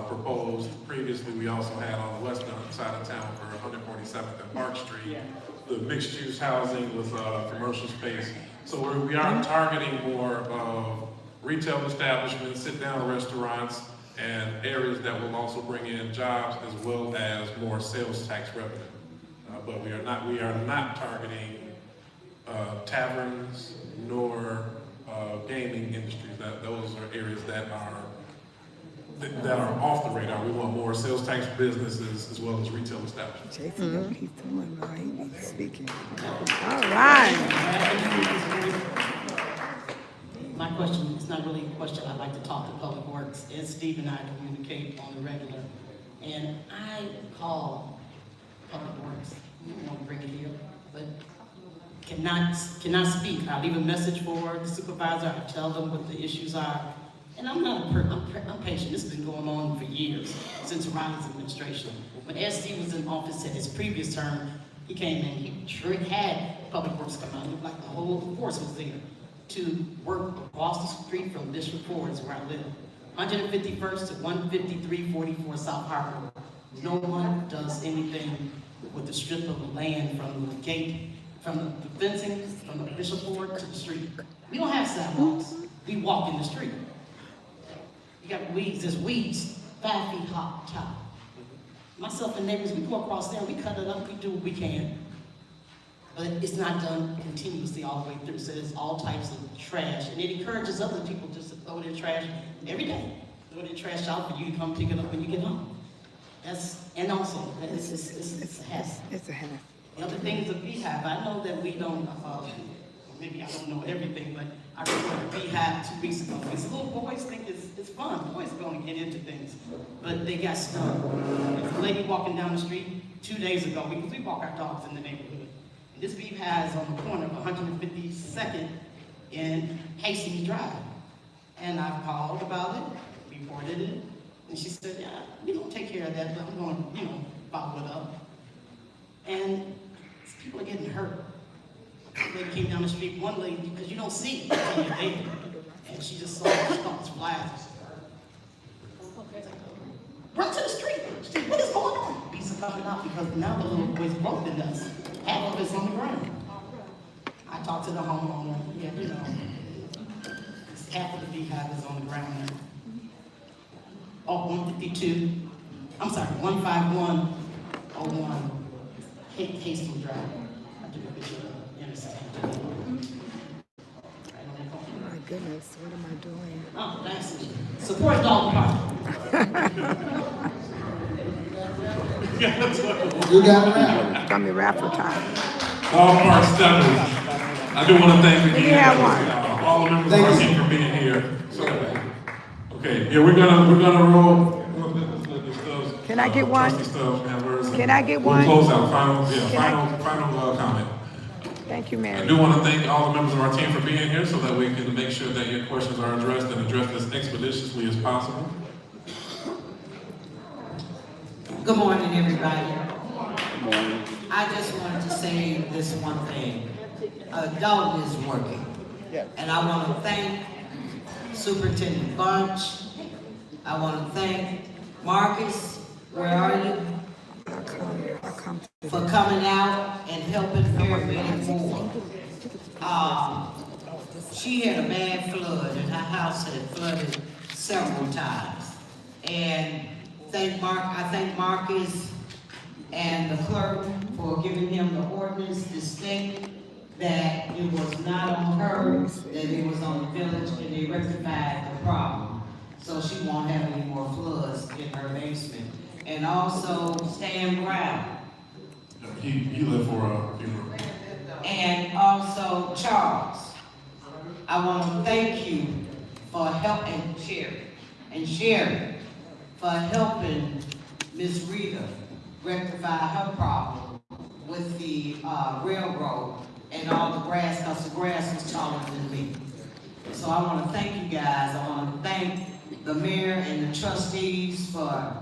proposed. Previously, we also had on the western side of town for 147th and Park Street, the mixed-use housing with commercial space. So we are targeting more of retail establishments, sit-down restaurants, and areas that will also bring in jobs as well as more sales tax revenue. But we are not targeting taverns nor gaming industries. Those are areas that are off the radar. We want more sales tax businesses as well as retail establishments. Jason, he's doing right. He's speaking. All right. My question is not really a question. I'd like to talk to Public Works. And Steve and I communicate on the regular. And I call Public Works. I don't want to bring it here, but cannot speak. I leave a message for the supervisor. I tell them what the issues are. And I'm patient. This has been going on for years, since Riley's administration. When SD was in office at his previous term, he came in, he had Public Works come out. It looked like the whole force was there to work across the street from Bishop Ford's where I live. 151st to 15344 South Harbor. No one does anything with the strip of land from the gate, from the fencing, from the Bishop Ford to the street. We don't have sidewalks. We walk in the street. You got weeds, there's weeds 5 feet high. Myself and neighbors, we go across there, we cut it up, we do what we can. But it's not done continuously all the way through, so there's all types of trash. And it encourages other people just to throw their trash every day. Throw their trash out for you to come pick it up when you get home. It's a hassle. It's a hassle. The other things that we have, I know that we don't, maybe I don't know everything, but I remember we had 2 weeks ago. These little boys think it's fun. Boys go and get into things, but they got stung. There's a lady walking down the street 2 days ago, because we walk our dogs in the neighborhood. And this beef has on the corner of 152nd and Hastings Drive. And I've called about it, reported it, and she said, yeah, we don't take care of that, but I'm going to, follow it up. And people are getting hurt. They came down the street, one lady, because you don't see it until you're there, and she just saw the stumps flying. Run to the street. She said, what is going on? Bees are coming out because now the little boy's broke the nuts. Half of it's on the ground. I talked to the homeowner. Yeah, half of the beehive is on the ground now. 152, I'm sorry, 15101 Hastings Drive. I took a picture of the intersection. My goodness, what am I doing? Oh, that's it. Support Dolton Park. You got it now. It's gonna be raffle time. All park steppers. I do want to thank Let me have one. all the members of our team for being here. So, okay, yeah, we're gonna roll. Can I get one? Trustee Stubbs, have hers. Can I get one? We'll close out. Final comment. Thank you, I Mary. do want to thank all the members of our team for being here so that we can make sure that your questions are addressed and addressed as expeditiously as possible. Good morning, everybody. I just wanted to say this one thing. Dolton is working. And I want to thank Superintendent Bunch. I want to thank Marcus, where are you? For coming out and helping very many more. She had a bad flood and her house had flooded several times. And I thank Marcus and the clerk for giving him the ordinance to state that it was not on her, that it was on the village, and they rectified the problem. So she won't have any more floods in her basement. And also Stan Brown. He lived for a funeral. And also Charles. I want to thank you for helping Sherry for helping Miss Rita rectify her problem with the railroad and all the grass, because the grass was taller than me. So I want to thank you guys. I want to thank the mayor and the trustees for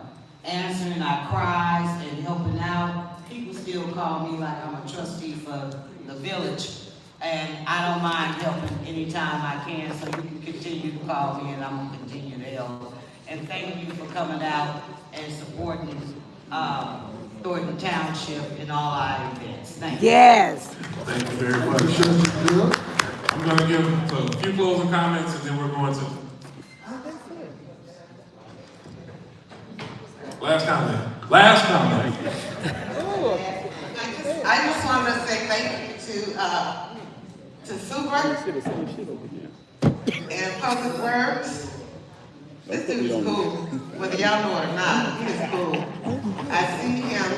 answering our cries and helping out. People still call me like I'm a trustee for the village, and I don't mind helping anytime I can, so you can continue to call me and I'm gonna continue to help. And thank you for coming out and supporting Thornton Township in all our events. Thank you. Yes. Thank you very much. I'm going to give a few closing comments and then we're going to. Last comment. I just wanted to say thank you to Super and Public Works. This dude is cool, whether y'all know it or not, he is cool. I see him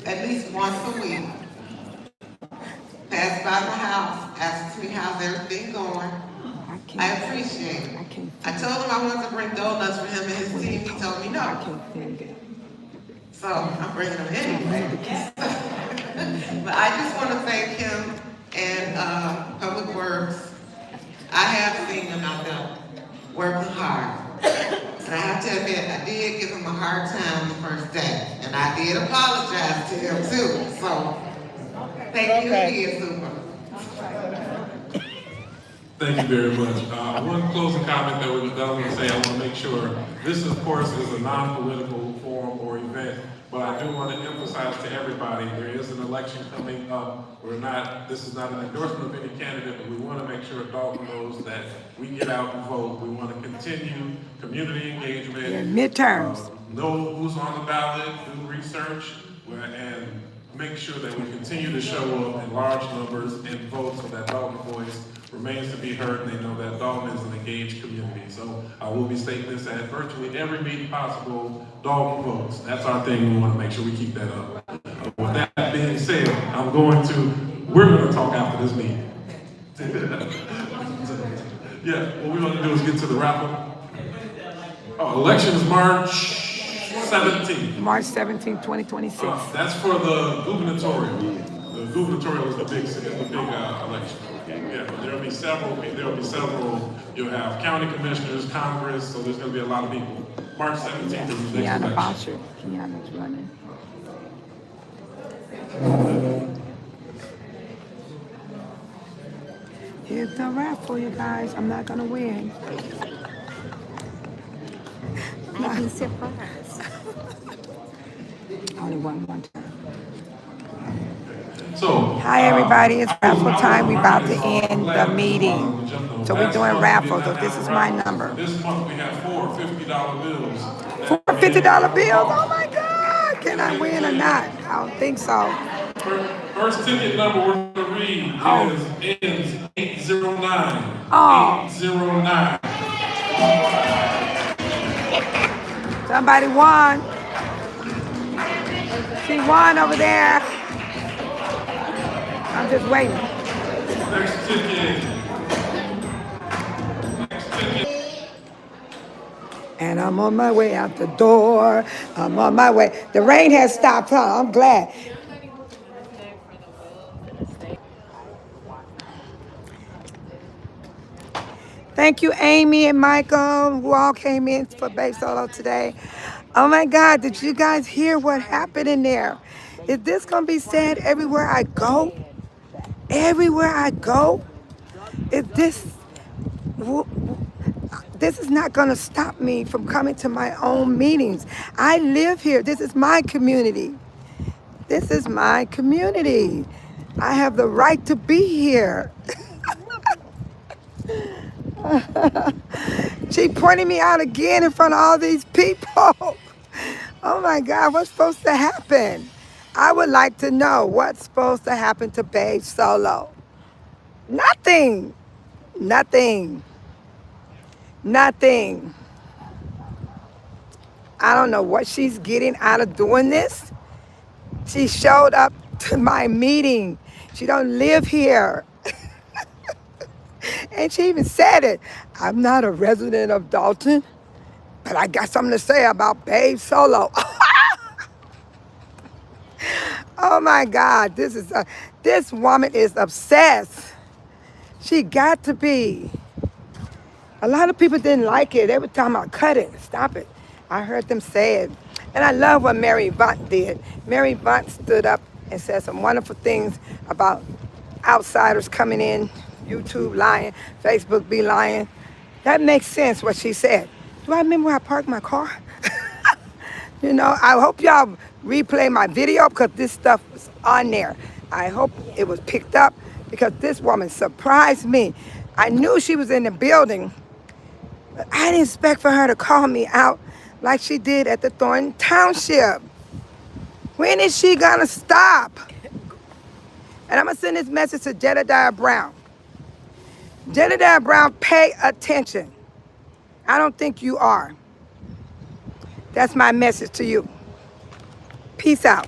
at least once a week. Pass by my house, asks me how's everything going. I appreciate it. I told him I wanted to bring donuts for him and his team, he told me no. So I'm bringing them anyway. But I just want to thank him and Public Works. I have seen them out there working hard. And I have to admit, I did give him a hard time the first day. And I did apologize to him too. So, thank you again, Super. Thank you very much. One closing comment that I was going to say, I want to make sure, this of course is a non-political forum or event, but I do want to emphasize to everybody, there is an election coming up. This is not an endorsement of any candidate, but we want to make sure Dolton knows that we get out and vote. We want to continue community engagement. Yeah, midterms. Know who's on the ballot, do research, and make sure that we continue to show up in large numbers and vote so that Dolton voice remains to be heard, and they know that Dolton is an engaged community. So I will be stating this at virtually every meeting possible, Dolton votes. That's our thing, we want to make sure we keep that up. With that being said, we're going to talk after this meeting. Yeah, what we're going to do is get to the wrap-up. Election is March 17th. March 17th, 2026. That's for the gubernatorial. The gubernatorial is the big election. Yeah, but there'll be several, you'll have county commissioners, Congress, so there's gonna be a lot of people. March 17th is the next election. Kiana's running. Here's the raffle, you guys. I'm not gonna win. I'd be surprised. Only one time. So. Hi, everybody. It's raffle time. We're about to end the meeting. So we're doing raffles. So this is my number. This month we have four $50 bills. Four $50 bills? Oh my God. Can I win or not? I don't think so. First ticket number we're going to read ends 809. Oh. 809. Somebody won. She won over there. I'm just waiting. Next ticket. And I'm on my way out the door. I'm on my way. The rain has stopped, huh? I'm glad. Thank you, Amy and Michael, who all came in for Babe Solo today. Oh my God, did you guys hear what happened in there? Is this gonna be said everywhere I go? Everywhere I go? This is not gonna stop me from coming to my own meetings. I live here. This is my community. This is my community. I have the right to be here. She pointed me out again in front of all these people. Oh my God, what's supposed to happen? I would like to know what's supposed to happen to Babe Solo. Nothing. Nothing. Nothing. I don't know what she's getting out of doing this. She showed up to my meeting. She don't live here. And she even said it. I'm not a resident of Dolton, but I got something to say about Babe Solo. Oh my God, this woman is obsessed. She got to be. A lot of people didn't like it. They were talking about cut it, stop it. I heard them say it. And I love what Mary Bunt did. Mary Bunt stood up and said some wonderful things about outsiders coming in, YouTube lying, Facebook be lying. That makes sense what she said. Do I remember where I parked my car? You know, I hope y'all replay my video because this stuff was on there. I hope it was picked up because this woman surprised me. I knew she was in the building, but I didn't expect for her to call me out like she did at the Thornton Township. When is she gonna stop? And I'm gonna send this message to Jedediah Brown. Jedediah Brown, pay attention. I don't think you are. That's my message to you. Peace out.